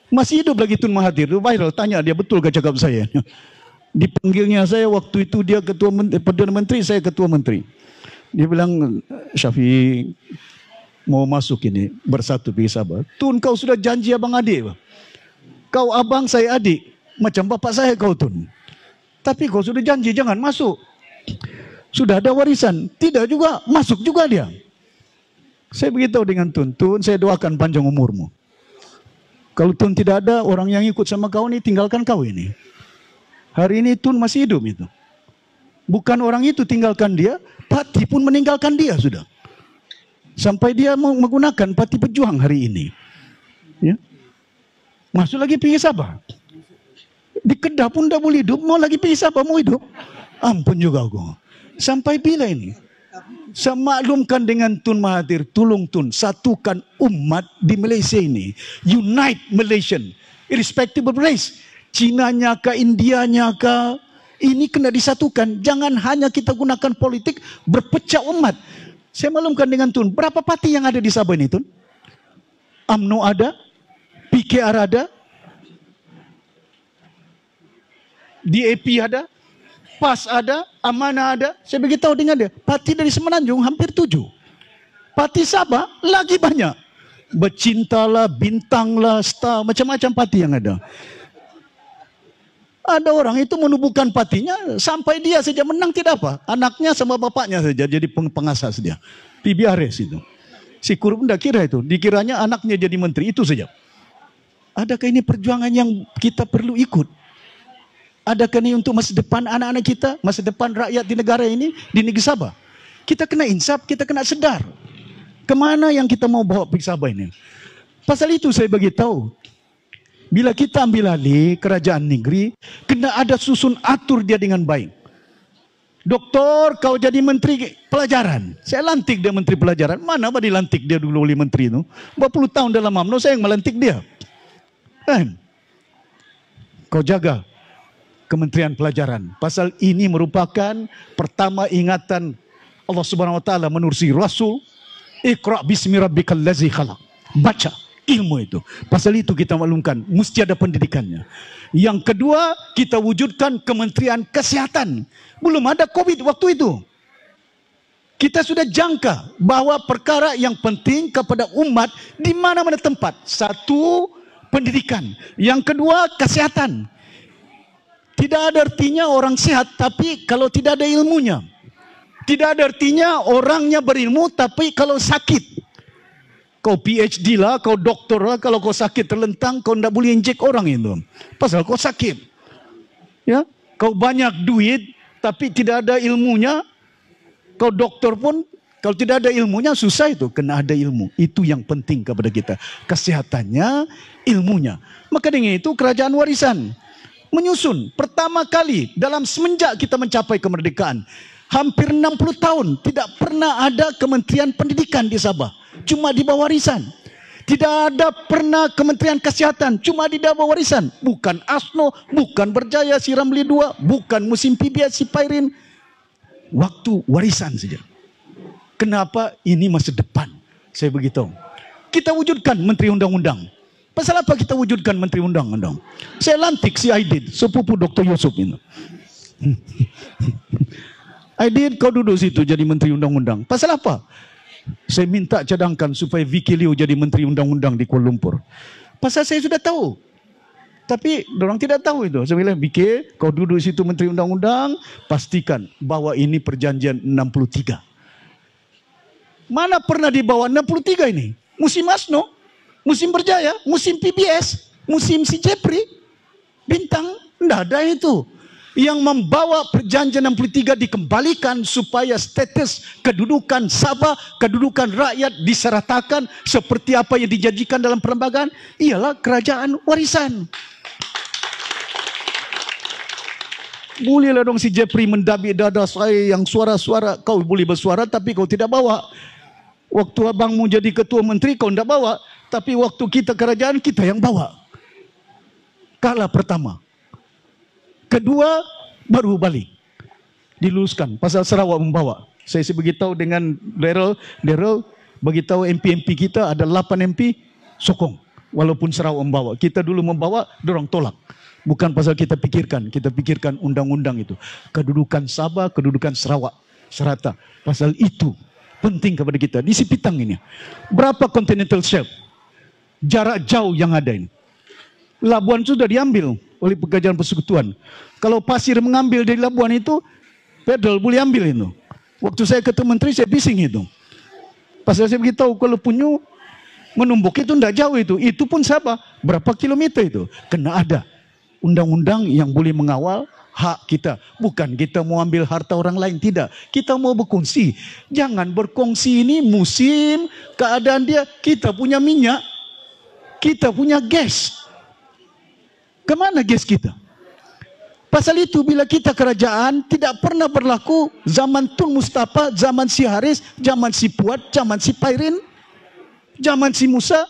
Masih hidup lagi Tun Mahathir, itu viral, tanya dia betul ke cakap saya. Dipanggilnya saya waktu itu dia ketua Perdana Menteri, saya ketua menteri. Dia bilang, Syafiq mau masuk ini, bersatu pergi Sabah. Tun, kau sudah janji abang adik. Kau abang, saya adik. Macam bapak saya kau, Tun. Tapi kau sudah janji jangan masuk. Sudah ada warisan. Tidak juga, masuk juga dia. Saya beritahu dengan Tun, Tun, saya doakan panjang umurmu. Kalau Tun tidak ada, orang yang ikut sama kau ini, tinggalkan kau ini. Hari ini Tun masih hidup itu. Bukan orang itu tinggalkan dia, parti pun meninggalkan dia sudah. Sampai dia mau menggunakan parti pejuang hari ini. Ya. Masuk lagi pergi Sabah. Di Kedah pun tidak boleh hidup, mau lagi pergi Sabah mau hidup. Ampun juga aku. Sampai bila ini? Saya maklumkan dengan Tun Mahathir, tolong Tun, satukan umat di Malaysia ini. Unite Malaysian, irrespective of race. Cinanya ke, Indianya ke, ini kena disatukan. Jangan hanya kita gunakan politik berpecah umat. Saya maklumkan dengan Tun, berapa parti yang ada di Sabah ini Tun? UMNO ada, PKR ada, DAP ada, PAS ada, Amanah ada. Saya beritahu dengan dia, parti dari Semenanjung hampir 7. Parti Sabah lagi banyak. Bercintalah, Bintanglah, Star, macam-macam parti yang ada. Ada orang itu menubuhkan partinya, sampai dia saja menang tidak apa. Anaknya sama bapaknya saja jadi pengasas dia. PBRS itu. Si Kurup tidak kira itu. Dikiranya anaknya jadi menteri, itu saja. Adakah ini perjuangan yang kita perlu ikut? Adakah ini untuk masa depan anak-anak kita, masa depan rakyat di negara ini, di negeri Sabah? Kita kena insaf, kita kena sedar. Kemana yang kita mau bawa pergi Sabah ini? Pasal itu saya bagi tahu. Bila kita ambil alih kerajaan negeri, kena ada susun atur dia dengan baik. Doktor, kau jadi menteri pelajaran. Saya lantik dia menteri pelajaran. Mana apa dilantik dia dulu oleh menteri itu? 40 tahun dalam UMNO saya yang melantik dia. Kau jaga Kementerian Pelajaran. Pasal ini merupakan pertama ingatan Allah Subhanahu Wa Taala menerusi Rasul. Iqra bismi rabbikal ladzi khalaq. Baca ilmu itu. Pasal itu kita maklumkan, mesti ada pendidikannya. Yang kedua, kita wujudkan Kementerian Kesehatan. Belum ada COVID waktu itu. Kita sudah jangka bahwa perkara yang penting kepada umat di mana-mana tempat. Satu, pendidikan. Yang kedua, kesehatan. Tidak ada artinya orang sehat, tapi kalau tidak ada ilmunya. Tidak ada artinya orangnya berilmu, tapi kalau sakit. Kau PhD lah, kau doktor lah, kalau kau sakit terlentang, kau tidak boleh injek orang itu. Pasal kau sakit. Ya, kau banyak duit, tapi tidak ada ilmunya. Kau doktor pun, kalau tidak ada ilmunya, susah itu. Kena ada ilmu. Itu yang penting kepada kita. Kesehatannya, ilmunya. Maka dengan itu, kerajaan warisan menyusun pertama kali dalam semenjak kita mencapai kemerdekaan. Hampir 60 tahun tidak pernah ada Kementerian Pendidikan di Sabah. Cuma di bawah warisan. Tidak ada pernah Kementerian Kesehatan. Cuma di bawah warisan. Bukan ASNO, bukan Berjaya, si Ramli 2, bukan Musim PBS, si Pairin. Waktu warisan saja. Kenapa? Ini masa depan. Saya beritahu. Kita wujudkan Menteri Undang-Undang. Pasal apa kita wujudkan Menteri Undang-Undang? Saya lantik si Aidit, sepupu Dr. Yusuf ini. Aidit, kau duduk situ jadi Menteri Undang-Undang. Pasal apa? Saya minta cadangkan supaya Vicky Liu jadi Menteri Undang-Undang di Kuala Lumpur. Pasal saya sudah tahu. Tapi orang tidak tahu itu. Saya bilang, Vicky, kau duduk situ Menteri Undang-Undang, pastikan bahwa ini perjanjian 63. Mana pernah dibawa 63 ini? Musim ASNO, musim Berjaya, musim PBS, musim si Jepri, Bintang, tidak ada itu. Yang membawa perjanjian 63 dikembalikan supaya status kedudukan Sabah, kedudukan rakyat diseratakan seperti apa yang dijanjikan dalam perlembagaan, ialah kerajaan warisan. Bolehlah dong si Jeffrey mendabik dada saya yang suara-suara, kau boleh bersuara tapi kau tidak bawa. Waktu abangmu jadi ketua menteri kau tidak bawa, tapi waktu kita kerajaan kita yang bawa. Kalah pertama. Kedua, baru balik. diluluskan. Pasal Sarawak membawa. Saya beritahu dengan Daryl beritahu MP kita ada 8 MP sokong. Walaupun Sarawak membawa. Kita dulu membawa, dorang tolak. Bukan pasal kita pikirkan undang-undang itu. Kedudukan Sabah, kedudukan Sarawak serata. Pasal itu penting kepada kita. Di Sipitang ini, berapa continental shelf? Jarak jauh yang ada ini. Labuan sudah diambil oleh Pekerjaan Persekutuan. Kalau pasir mengambil dari Labuan itu, pedal boleh ambil itu. Waktu saya ketemu menteri, saya bising itu. Pasal saya beritahu kalau Punyu menumbuk itu tidak jauh itu. Itu pun Sabah. Berapa kilometer itu? Kena ada undang-undang yang boleh mengawal hak kita. Bukan kita mau ambil harta orang lain. Tidak. Kita mau berkongsi. Jangan berkongsi ini musim, keadaan dia. Kita punya minyak. Kita punya gas. Kemana gas kita? Pasal itu bila kita kerajaan tidak pernah berlaku zaman Tun Mustafa, zaman si Haris, zaman si Puat, zaman si Pairin, zaman si Musa.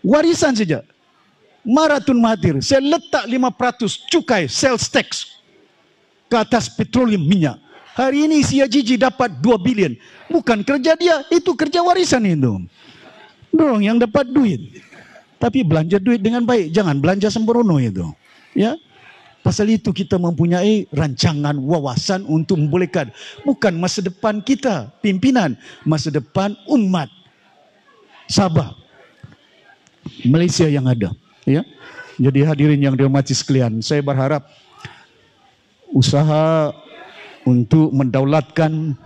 Warisan saja. Maratun Mahathir, saya letak 5% cukai sales tax ke atas petroleum minyak. Hari ini si Ajiji dapat 2 bilion. Bukan kerja dia, itu kerja warisan itu. Dorong yang dapat duit. Tapi belanja duit dengan baik, jangan belanja sembrono itu. Ya. Pasal itu kita mempunyai rancangan wawasan untuk membolehkan. Bukan masa depan kita, pimpinan. Masa depan umat Sabah, Malaysia yang ada. Ya, jadi hadirin yang dihormati sekalian, saya berharap usaha untuk mendaulatkan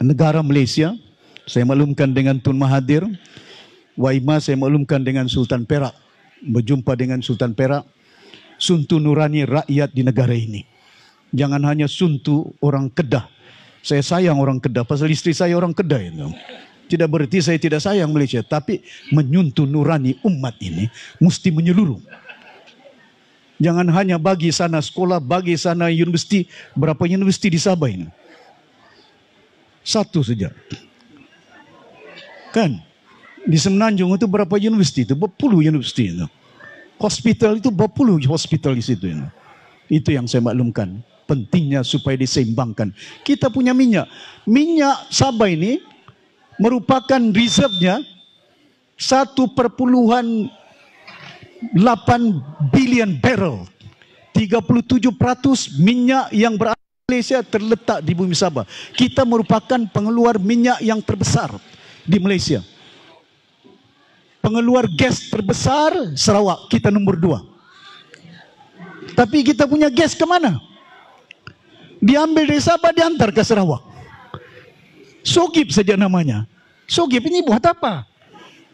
negara Malaysia, saya maklumkan dengan Tun Mahathir, Waima saya maklumkan dengan Sultan Perak, berjumpa dengan Sultan Perak, suntu nurani rakyat di negara ini. Jangan hanya suntu orang Kedah. Saya sayang orang Kedah, pasal isteri saya orang Kedah itu. Tidak berarti saya tidak sayang Malaysia, tapi menyuntuh nurani umat ini mesti menyeluruh. Jangan hanya bagi sana sekolah, bagi sana universiti. Berapa universiti di Sabah ini? 1 saja. Kan? Di Semenanjung itu berapa universiti itu? Berpuluh universiti itu. Hospital itu berpuluh hospital di situ itu. Itu yang saya maklumkan. Pentingnya supaya diseimbangkan. Kita punya minyak. Minyak Sabah ini merupakan reserve-nya 1,8 bilion barrel. 37% minyak yang berada di Malaysia terletak di bumi Sabah. Kita merupakan pengeluar minyak yang terbesar di Malaysia. Pengeluar gas terbesar Sarawak, kita nombor 2. Tapi kita punya gas ke mana? Diambil dari Sabah, diantar ke Sarawak. Sogip saja namanya. Sogip ini buat apa?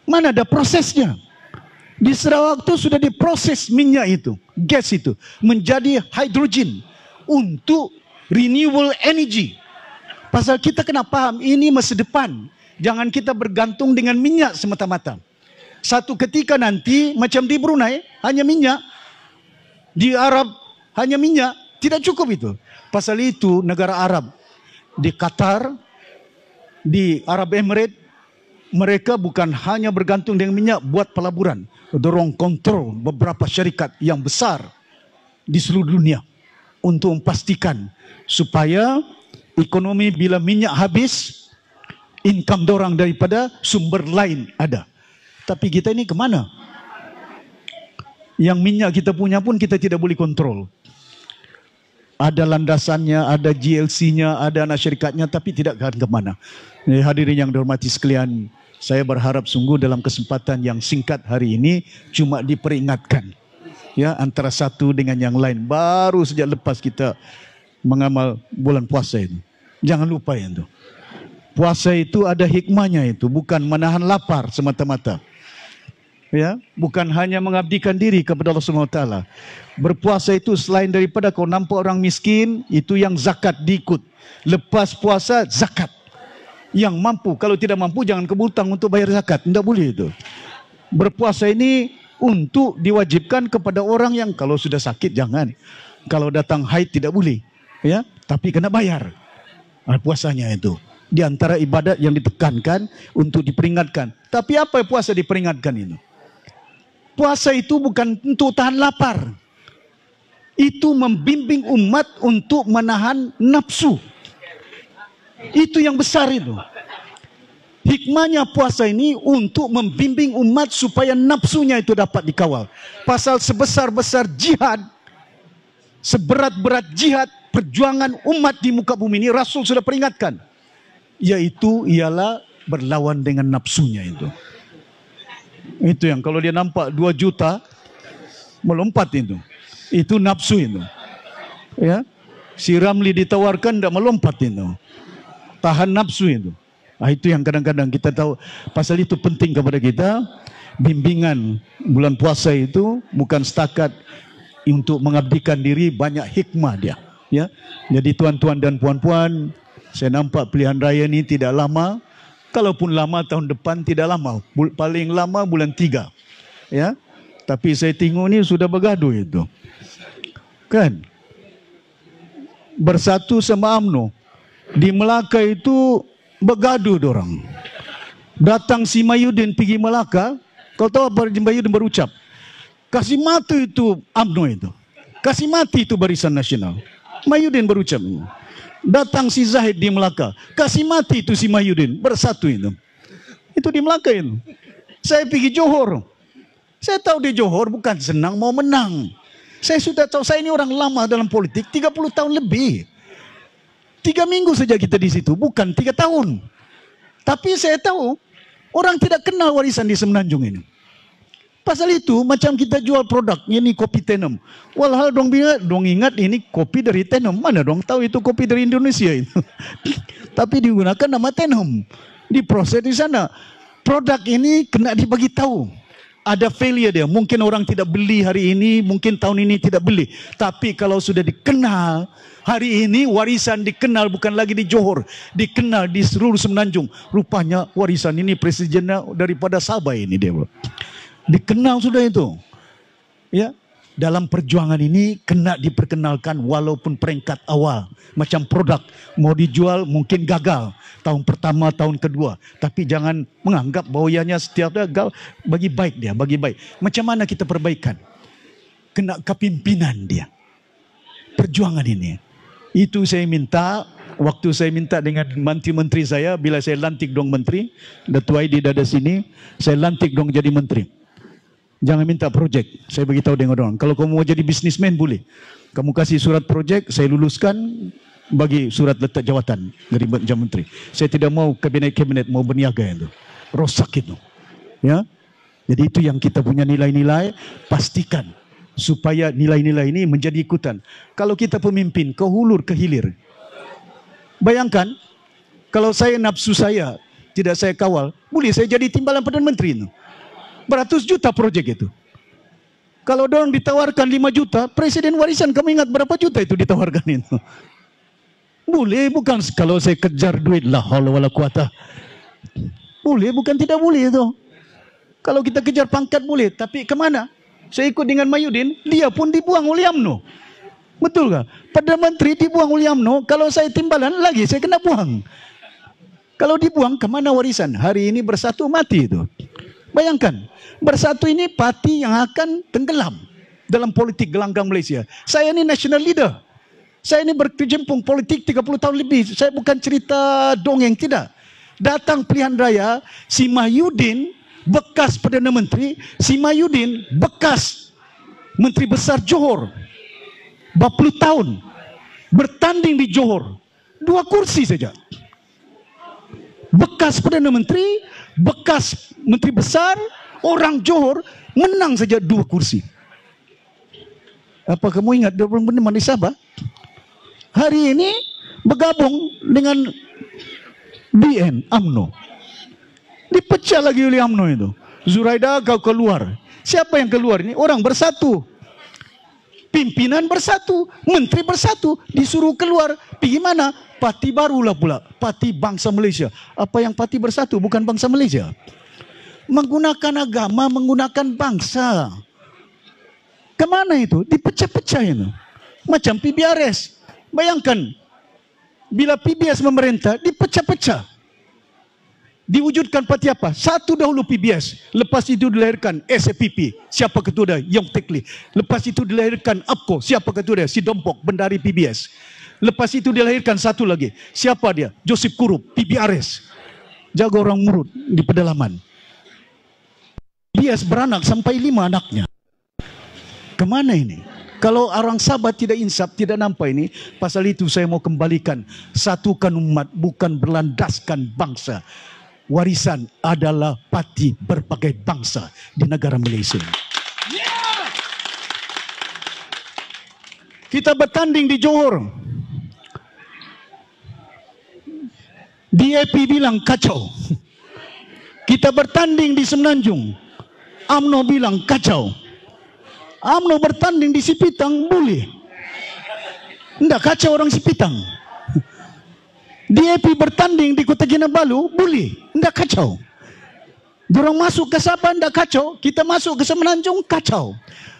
Mana ada prosesnya? Di Sarawak itu sudah diproses minyak itu, gas itu, menjadi hidrogen untuk renewable energy. Pasal kita kena paham, ini masa depan. Jangan kita bergantung dengan minyak semata-mata. Satu ketika nanti, macam di Brunei, hanya minyak. Di Arab, hanya minyak. Tidak cukup itu. Pasal itu, negara Arab, di Qatar, di Arab Emirates, mereka bukan hanya bergantung dengan minyak buat pelaburan. Dorong kontrol beberapa syarikat yang besar di seluruh dunia untuk memastikan supaya ekonomi bila minyak habis, income dorang daripada sumber lain ada. Tapi kita ini kemana? Yang minyak kita punya pun kita tidak boleh kontrol. Ada landasannya, ada GLC-nya, ada anak syarikatnya, tapi tidak akan kemana. Hadirin yang dihormati sekalian, saya berharap sungguh dalam kesempatan yang singkat hari ini cuma diperingatkan. Ya, antara satu dengan yang lain. Baru sejak lepas kita mengamal bulan puasa itu. Jangan lupa itu. Puasa itu ada hikmahnya itu, bukan menahan lapar semata-mata. Ya, bukan hanya mengabdikan diri kepada Allah SWT. Berpuasa itu selain daripada kau nampak orang miskin, itu yang zakat diikut. Lepas puasa zakat. Yang mampu, kalau tidak mampu jangan kebutang untuk bayar zakat. Tidak boleh itu. Berpuasa ini untuk diwajibkan kepada orang yang kalau sudah sakit jangan. Kalau datang haid tidak boleh. Ya, tapi kena bayar puasanya itu. Di antara ibadat yang ditekankan untuk diperingatkan. Tapi apa puasa diperingatkan itu? Puasa itu bukan untuk tahan lapar. itu membimbing umat untuk menahan nafsu. Itu yang besar itu. Hikmahnya puasa ini untuk membimbing umat supaya nafsunya itu dapat dikawal. Pasal sebesar-besar jihad, seberat-berat jihad, perjuangan umat di muka bumi ini, Rasul sudah peringatkan. Yaitu ialah berlawan dengan nafsunya itu. Itu yang kalau dia nampak 2 juta, melompat itu. Itu nafsu itu. Ya, si Ramli ditawarkan tidak melompat itu. Tahan nafsu itu. Nah, itu yang kadang-kadang kita tahu. Pasal itu penting kepada kita. Bimbingan bulan puasa itu bukan setakat untuk mengabdikan diri, banyak hikmah dia. Ya, jadi tuan-tuan dan puan-puan, saya nampak pilihan raya ini tidak lama. Kalaupun lama tahun depan tidak lama. Paling lama bulan 3. Ya, tapi saya tengok ni sudah bergaduh itu. Kan? Bersatu sama UMNO. Di Melaka itu bergaduh dorang. Datang si Mahyudin pergi Melaka. Kau tahu apa Mahyudin berucap? Kasih mati itu UMNO itu. Kasih mati itu Barisan Nasional. Mahyudin berucap ini. Datang si Zahid di Melaka. Kasih mati itu si Mahyudin. Bersatu itu. Itu di Melaka itu. Saya pergi Johor. Saya tahu di Johor bukan senang mau menang. Saya sudah tahu, saya ini orang lama dalam politik, 30 tahun lebih. 3 minggu saja kita di situ, bukan 3 tahun. Tapi saya tahu, orang tidak kenal warisan di Semenanjung ini. Pasal itu, macam kita jual produk, ini kopi Tenom. Walhal dong ingat ini kopi dari Tenom. Mana dong tahu itu kopi dari Indonesia itu. Tapi digunakan nama Tenom. Diproses di sana. Produk ini kena dibagi tahu. Ada failure dia. Mungkin orang tidak beli hari ini, mungkin tahun ini tidak beli. Tapi kalau sudah dikenal, hari ini warisan dikenal bukan lagi di Johor. Dikenal di seluruh Semenanjung. Rupanya warisan ini presidennya daripada Sabah ini dia. Dikenal sudah itu. Ya, dalam perjuangan ini kena diperkenalkan walaupun peringkat awal. Macam produk mau dijual mungkin gagal. Tahun pertama, tahun kedua. Tapi jangan menganggap bahwa ianya setiap gagal. Bagi baik dia, bagi baik. Macam mana kita perbaikan? Kena kepimpinan dia. Perjuangan ini. Itu saya minta, waktu saya minta dengan menteri-menteri saya, bila saya lantik dong menteri, Datuk Aidi ada sini, saya lantik dong jadi menteri. Jangan minta projek. Saya beritahu dengan orang. Kalau kamu mau jadi bisnismen boleh. Kamu kasih surat projek, saya luluskan, bagi surat letak jawatan dari Jam Menteri. Saya tidak mau kabinet-kabinet mau berniaga itu. Rosak itu. Ya. Jadi itu yang kita punya nilai-nilai, pastikan supaya nilai-nilai ini menjadi ikutan. Kalau kita pemimpin ke hulur ke hilir. Bayangkan kalau saya nafsu saya tidak saya kawal, boleh saya jadi timbalan Perdana Menteri itu. Beratus juta projek itu. Kalau dorang ditawarkan 5 juta, presiden warisan kamu ingat berapa juta itu ditawarkan itu? Boleh, bukan kalau saya kejar duit lah, haula wala quwata. Boleh, bukan tidak boleh itu. Kalau kita kejar pangkat boleh, tapi kemana? Saya ikut dengan Mahyudin, dia pun dibuang oleh UMNO. Betul tak? Perdana Menteri dibuang oleh UMNO, kalau saya timbalan lagi saya kena buang. Kalau dibuang, kemana warisan? Hari ini Bersatu mati itu. Bayangkan, Bersatu ini parti yang akan tenggelam dalam politik gelanggang Malaysia. Saya ini national leader. Saya ini berkecimpung politik 30 tahun lebih. Saya bukan cerita dongeng, tidak. Datang pilihan raya, si Mahyudin, bekas Perdana Menteri, si Mahyudin, bekas Menteri Besar Johor. 40 tahun. Bertanding di Johor. 2 kursi saja. Bekas Perdana Menteri, bekas Menteri Besar, orang Johor, menang saja 2 kursi. Apa kamu ingat 20 menit di Sabah? Hari ini bergabung dengan BN, UMNO. Dipecah lagi oleh UMNO itu. Zuraida kau keluar. Siapa yang keluar ini? Orang Bersatu. Pimpinan Bersatu. Menteri Bersatu. Disuruh keluar. Pergi mana? Parti barulah pula. Parti Bangsa Malaysia. Apa yang Parti Bersatu? Bukan Bangsa Malaysia. Menggunakan agama, menggunakan bangsa. Kemana itu? Dipecah-pecah itu. Macam PBRS. Bayangkan, bila PBS memerintah, dipecah-pecah. Diwujudkan parti apa? Satu dahulu PBS. Lepas itu dilahirkan SAPP. Siapa ketua dia? Yong Tekli. Lepas itu dilahirkan APCO. Siapa ketua dia? Si Dompok, bendari PBS. Lepas itu dilahirkan satu lagi. Siapa dia? Joseph Kurup, PBRS. Jaga orang murut di pedalaman. PBS beranak sampai 5 anaknya. Kemana ini? Kalau orang Sabah tidak insaf, tidak nampak ini, pasal itu saya mau kembalikan. Satukan umat, bukan berlandaskan bangsa. Warisan adalah parti berbagai bangsa di negara Malaysia. Kita bertanding di Johor. DAP bilang kacau. Kita bertanding di Semenanjung. UMNO bilang kacau. UMNO bertanding di Sipitang boleh. Tidak kacau orang Sipitang. DAP bertanding di Kota Kinabalu boleh. Tidak kacau. Dorang masuk ke Sabah tidak kacau. Kita masuk ke Semenanjung kacau.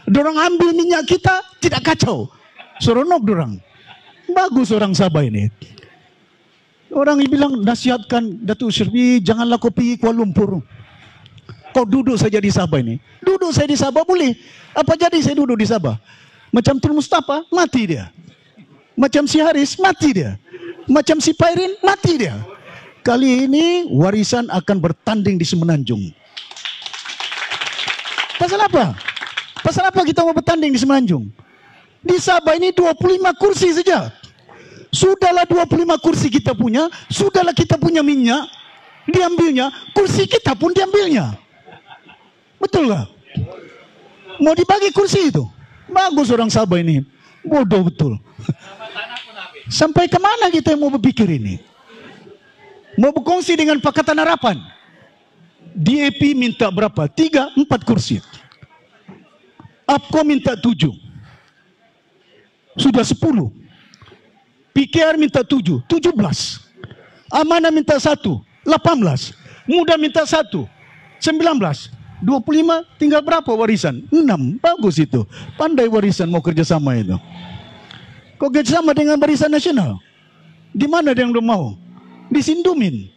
Dorang ambil minyak kita tidak kacau. Seronok dorang. Bagus orang Sabah ini. Orang yang bilang nasihatkan Datuk Seri, janganlah kau pergi Kuala Lumpur. Kau duduk saja di Sabah ini. Duduk saya di Sabah boleh. Apa jadi saya duduk di Sabah? Macam Tun Mustafa, mati dia. Macam si Haris, mati dia. Macam si Pairin, mati dia. Kali ini warisan akan bertanding di Semenanjung. Pasal apa? Pasal apa kita mau bertanding di Semenanjung? Di Sabah ini 25 kursi saja. Sudahlah 25 kursi kita punya. Sudahlah kita punya minyak. Diambilnya. Kursi kita pun diambilnya. Betul tak? Mau dibagi kursi itu. Bagus orang Sabah ini. Bodoh betul. Sampai kemana kita mau berpikir ini? Mau berkongsi dengan Pakatan Harapan. DAP minta berapa? 3, 4 kursi. APCO minta 7. Sudah 10. PKR minta 7, 17. Amanah minta 1, 18. Muda minta 1, 19. 25, tinggal berapa warisan? 6, bagus itu. Pandai warisan mau kerjasama itu. Kau kerjasama dengan Barisan Nasional? Di mana dia yang belum mau? Di Sindumin.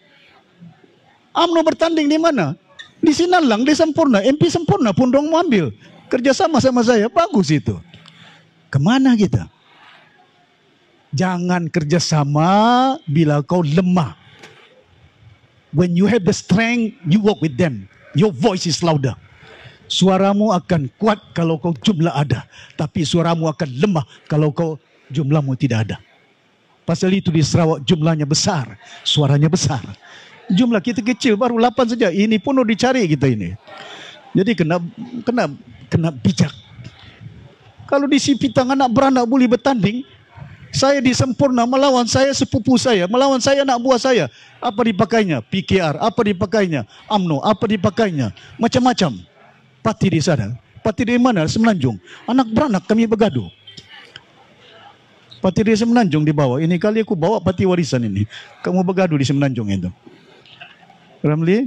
UMNO bertanding di mana? Di Sinalang, di Sempurna. MP Sempurna pun dong mau ambil. Kerjasama sama saya, bagus itu. Kemana kita? Jangan kerjasama bila kau lemah. When you have the strength, you work with them. Your voice is louder. Suaramu akan kuat kalau kau jumlah ada. Tapi suaramu akan lemah kalau kau jumlahmu tidak ada. Pasal itu di Sarawak jumlahnya besar. Suaranya besar. Jumlah kita kecil, baru 8 saja. Ini pun udah dicari kita ini. Jadi kena bijak. Kalau di Sipitang anak beranak boleh bertanding. Saya di Sempurna melawan saya sepupu saya, melawan saya anak buah saya. Apa dipakainya? PKR. Apa dipakainya? UMNO. Apa dipakainya? Macam-macam. Parti di sana. Parti di mana? Semenanjung. Anak beranak kami bergaduh. Parti di Semenanjung dibawa. Ini kali aku bawa parti warisan ini. Kamu bergaduh di Semenanjung itu. Ramli?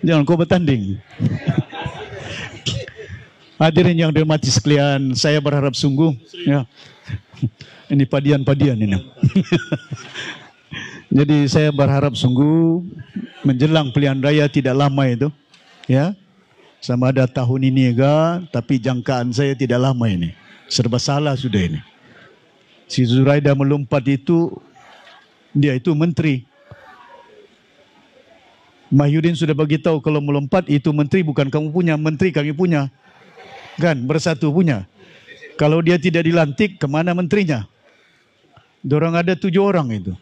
Jangan kau bertanding. Hadirin yang dihormati sekalian, saya berharap sungguh ya. Ini padian-padian ini. Jadi saya berharap sungguh menjelang pilihan raya tidak lama itu, ya. Sama ada tahun ini juga, tapi jangkaan saya tidak lama ini. Serba salah sudah ini. Si Zuraida melompat itu, dia itu menteri. Mahyudin sudah bagi tahu kalau melompat itu menteri bukan kamu punya, menteri kami punya. Kan bersatu punya. Kalau dia tidak dilantik, kemana menterinya? Dorang ada 7 orang itu.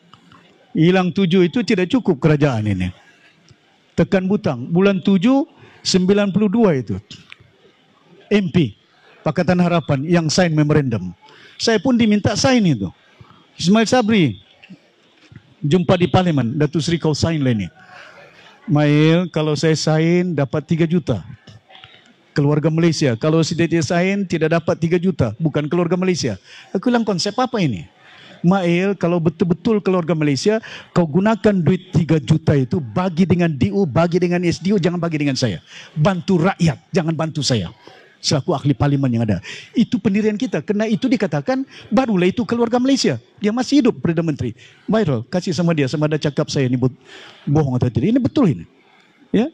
Hilang 7 itu tidak cukup kerajaan ini. Tekan butang. Bulan 7, 92 itu. MP, Pakatan Harapan yang sign memorandum. Saya pun diminta sign itu. Ismail Sabri, jumpa di Parlimen. Datuk Seri kau sign lah ini. Mail, kalau saya sign dapat 3 juta. Keluarga Malaysia. Kalau tidak sign tidak dapat 3 juta. Bukan keluarga Malaysia. Aku bilang konsep apa ini? Mail, kalau betul-betul keluarga Malaysia, kau gunakan duit 3 juta itu bagi dengan DU, bagi dengan SDU, jangan bagi dengan saya. Bantu rakyat, jangan bantu saya. selaku ahli parlimen yang ada. Itu pendirian kita. Karena itu dikatakan barulah itu keluarga Malaysia. Dia masih hidup, Perdana Menteri. Viral, kasih sama dia, sama ada cakap saya ini bohong atau tidak. Ini betul ini. Ya,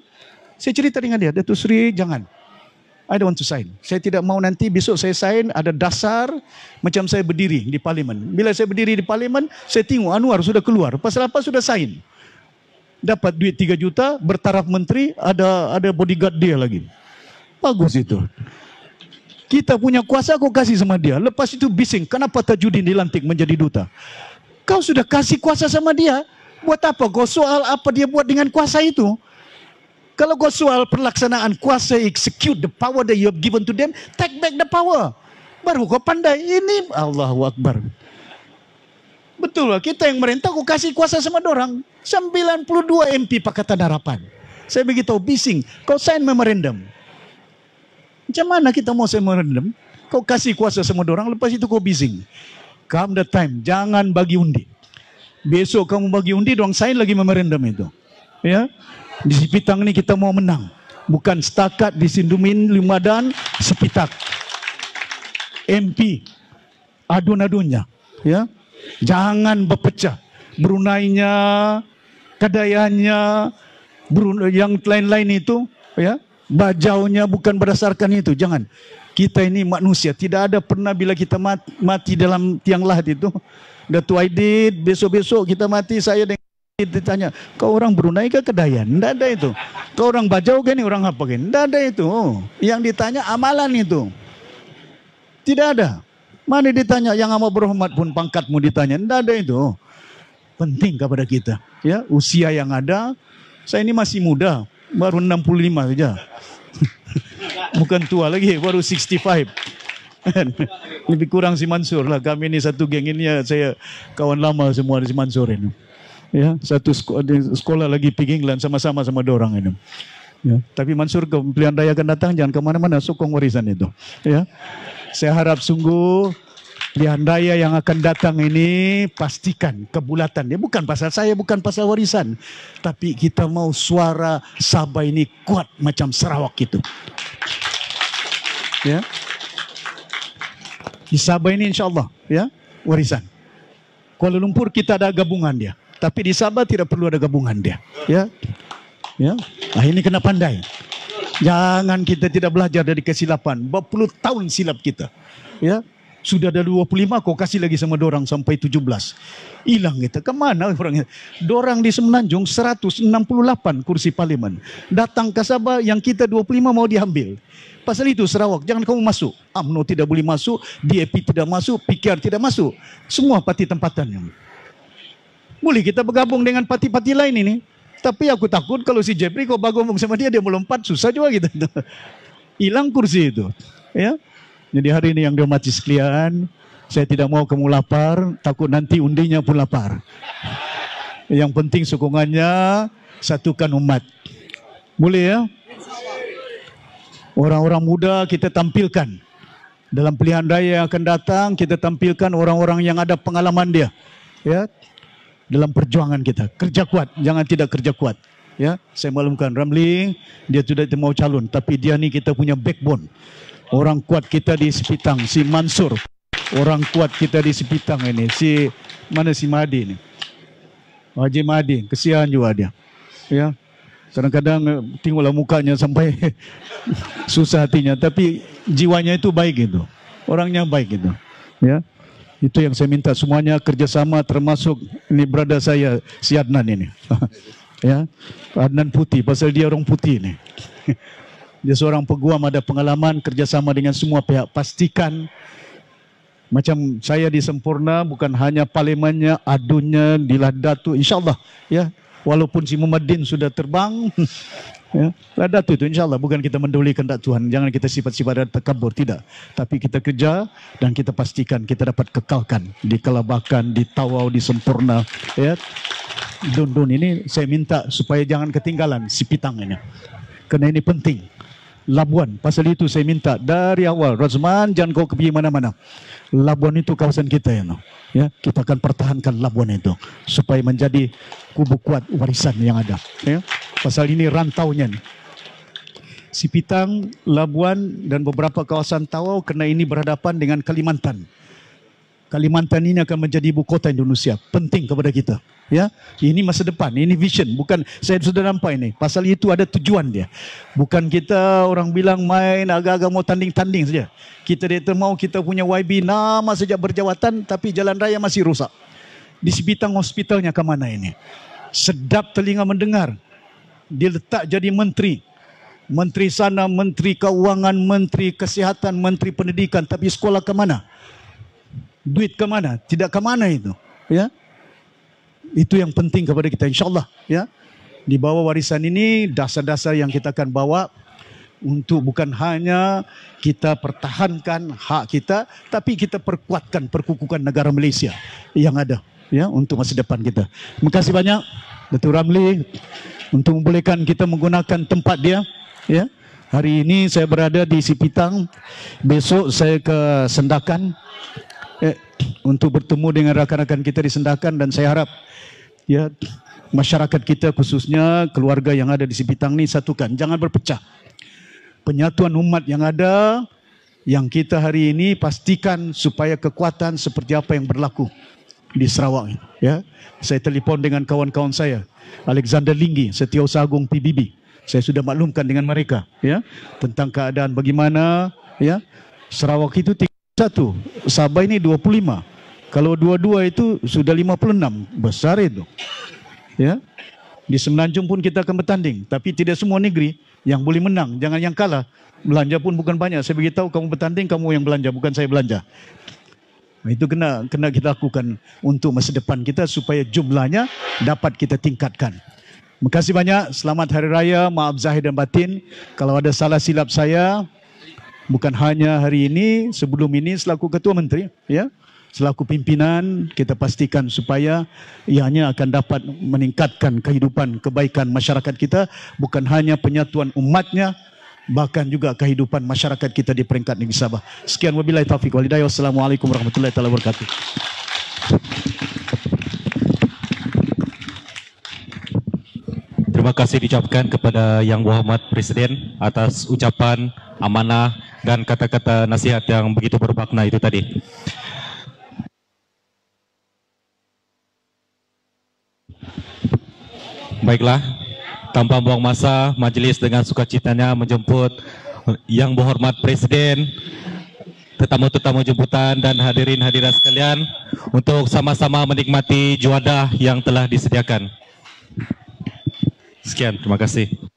saya cerita dengan dia, Datuk Seri jangan. I don't want to sign. Saya tidak mau nanti besok saya sign ada dasar macam saya berdiri di parlimen. Bila saya berdiri di parlimen, saya tengok Anwar sudah keluar. Pasal apa sudah sign? Dapat duit 3 juta, bertaraf menteri, ada bodyguard dia lagi. Bagus itu. Kita punya kuasa, kau kasih sama dia. Lepas itu bising, kenapa Tajudin dilantik menjadi duta? Kau sudah kasih kuasa sama dia, buat apa? Kau soal apa dia buat dengan kuasa itu? Kalau kau soal pelaksanaan kuasa, execute the power that you have given to them, take back the power. Baru kau pandai. Ini Allahu Akbar. Betul lah, kita yang merintah kau kasih kuasa sama dorang. 92 MP Pakatan Harapan. Saya beritahu bising, kau sign memorandum. Macam mana kita mau sign memorandum? Kau kasih kuasa sama dorang, lepas itu kau bising. Come the time, jangan bagi undi. Besok kamu bagi undi, dorang sign lagi memorandum itu. Ya. Di Sipitang ni kita mau menang. Bukan setakat di Sindumin, Limadan, Sepitak. MP, adun-adunnya. Ya. Jangan berpecah. Bruneinya, Kadaiannya, yang lain-lain itu. Ya. Bajaunya bukan berdasarkan itu. Jangan. Kita ini manusia. Tidak ada pernah bila kita mati dalam tiang lahat itu. Datuk Aidit, besok-besok kita mati, saya dengan ditanya, kau orang Brunei ke Kedayan? Tidak ada itu. Kau orang Bajau ke ni orang apa ke? Tidak ada itu. Yang ditanya amalan itu. Tidak ada. Mana ditanya yang amat berhormat pun pangkatmu ditanya. Tidak ada itu. Penting kepada kita. Ya, usia yang ada. Saya ini masih muda. Baru 65 saja. Bukan tua lagi. Baru 65. Lebih kurang si Mansur lah. Kami ini satu geng ini ya, saya kawan lama semua di si Mansur ini. Ya, satu sekolah lagi pergi England sama-sama sama dorang ini. Ya, tapi Mansur ke pilihan raya akan datang, jangan kemana-mana, sokong warisan itu. Ya, saya harap sungguh pilihan raya yang akan datang ini pastikan kebulatan. Dia bukan pasal saya, bukan pasal warisan, tapi kita mau suara Sabah ini kuat macam Sarawak itu. Ya, di Sabah ini insya Allah, ya warisan. Kuala Lumpur kita ada gabungan dia. Tapi di Sabah tidak perlu ada gabungan dia. Ya, ya. Ah, ini kena pandai. Jangan kita tidak belajar dari kesilapan. Berpuluh tahun silap kita. Ya, sudah ada 25, kau kasih lagi sama dorang sampai 17. Hilang kita. Kemana orang? Dorang di Semenanjung 168 kursi parlimen. Datang ke Sabah yang kita 25 mau diambil. Pasal itu Sarawak, jangan kamu masuk. UMNO tidak boleh masuk, DAP tidak masuk, PKR tidak masuk. Semua parti tempatannya. Boleh kita bergabung dengan parti-parti lain ini. Tapi aku takut kalau si Jeffrey kau bergabung sama dia melompat, susah juga kita. Hilang kursi itu. Ya. Jadi hari ini yang dihormati sekalian, saya tidak mau kamu lapar, takut nanti undinya pun lapar. Yang penting sokongannya, satukan umat. Boleh ya? Orang-orang muda kita tampilkan. Dalam pilihan raya yang akan datang, kita tampilkan orang-orang yang ada pengalaman dia. Ya. Dalam perjuangan kita, kerja kuat, jangan tidak kerja kuat. Ya, saya maklumkan Ramli, dia sudah mau calon, tapi dia ni kita punya backbone. Orang kuat kita di Sipitang, si Mansur. Orang kuat kita di Sipitang ini, si Mahdi ni. Haji Mahdi, kesian juga dia. Ya, kadang-kadang tengoklah mukanya sampai susah hatinya, tapi jiwanya itu baik itu, orangnya baik itu. Ya. Itu yang saya minta semuanya kerjasama, termasuk ini brother saya si Adnan ini. Ya, Adnan putih, pasal dia orang putih ini. Dia seorang peguam, ada pengalaman kerjasama dengan semua pihak. Pastikan macam saya di Sempurna, bukan hanya parlimennya, adunnya, di Ladatu, insyaAllah. Ya, walaupun si Muhammadin sudah terbang, ya, Ladatu itu insyaAllah bukan kita mendahului kehendak Tuhan. Jangan kita sifat-sifat dan takabur, tidak. Tapi kita kerja dan kita pastikan kita dapat kekalkan di Kelabakan, di Tawau, di Sempurna. Ya. Dun-dun ini saya minta supaya jangan ketinggalan Sipitang ini. Kerana ini penting. Labuan, pasal itu saya minta dari awal, Razman jangan kau pergi mana-mana. Labuan itu kawasan kita ya, no? Ya, kita akan pertahankan Labuan itu supaya menjadi kubu kuat warisan yang ada. Ya. Pasal ini rantaunya. Sipitang, Labuan dan beberapa kawasan Tawau kerana ini berhadapan dengan Kalimantan. Kalimantan ini akan menjadi ibu kota Indonesia. Penting kepada kita. Ya, ini masa depan, ini vision. Bukan saya sudah nampak ini. Pasal itu ada tujuan dia. Bukan kita orang bilang main agak-agak mau tanding-tanding saja. Kita dia mau kita punya YB nama saja berjawatan, tapi jalan raya masih rusak. Di Sipitang hospitalnya ke mana ini? Sedap telinga mendengar. Dia letak jadi menteri. Menteri sana, menteri keuangan, menteri kesihatan, menteri pendidikan, tapi sekolah ke mana? Duit ke mana? Tidak ke mana itu? Ya, itu yang penting kepada kita, insyaAllah. Ya, di bawah warisan ini dasar-dasar yang kita akan bawa untuk bukan hanya kita pertahankan hak kita, tapi kita perkuatkan perkukukan negara Malaysia yang ada, ya, untuk masa depan kita. Terima kasih banyak Datuk Ramli untuk membolehkan kita menggunakan tempat dia. Ya, hari ini saya berada di Sipitang, besok saya ke Sendakan. Untuk bertemu dengan rakan-rakan kita di Sendakan, dan saya harap ya masyarakat kita khususnya keluarga yang ada di Sipitang ni satukan, jangan berpecah. Penyatuan umat yang ada, yang kita hari ini pastikan supaya kekuatan seperti apa yang berlaku di Sarawak. Ya, saya telefon dengan kawan-kawan saya, Alexander Linggi, Setiausaha Agung PBB. Saya sudah maklumkan dengan mereka, ya, tentang keadaan bagaimana, ya, Sarawak itu 31, Sabah ini 25. Kalau dua-dua itu sudah 56, besar itu. Ya. Di Semenanjung pun kita akan bertanding, tapi tidak semua negeri yang boleh menang, jangan yang kalah. Belanja pun bukan banyak. Saya beritahu kamu bertanding, kamu yang belanja, bukan saya belanja. Nah, itu kena kita lakukan untuk masa depan kita supaya jumlahnya dapat kita tingkatkan. Terima kasih banyak. Selamat Hari Raya, maaf zahir dan batin. Kalau ada salah silap saya, bukan hanya hari ini, sebelum ini selaku Ketua Menteri, ya, selaku pimpinan, kita pastikan supaya ianya akan dapat meningkatkan kehidupan kebaikan masyarakat kita, bukan hanya penyatuan umatnya, bahkan juga kehidupan masyarakat kita di peringkat negeri Sabah. Sekian, wabillahi taufiq wal hidayah. Wassalamualaikum warahmatullahi wabarakatuh. Terima kasih diucapkan kepada Yang Berhormat Presiden atas ucapan amanah dan kata-kata nasihat yang begitu bermakna itu tadi. Baiklah, tanpa buang masa, majlis dengan sukacitanya menjemput Yang Berhormat Presiden, tetamu-tetamu jemputan dan hadirin-hadirat sekalian untuk sama-sama menikmati juadah yang telah disediakan. Sekian, terima kasih.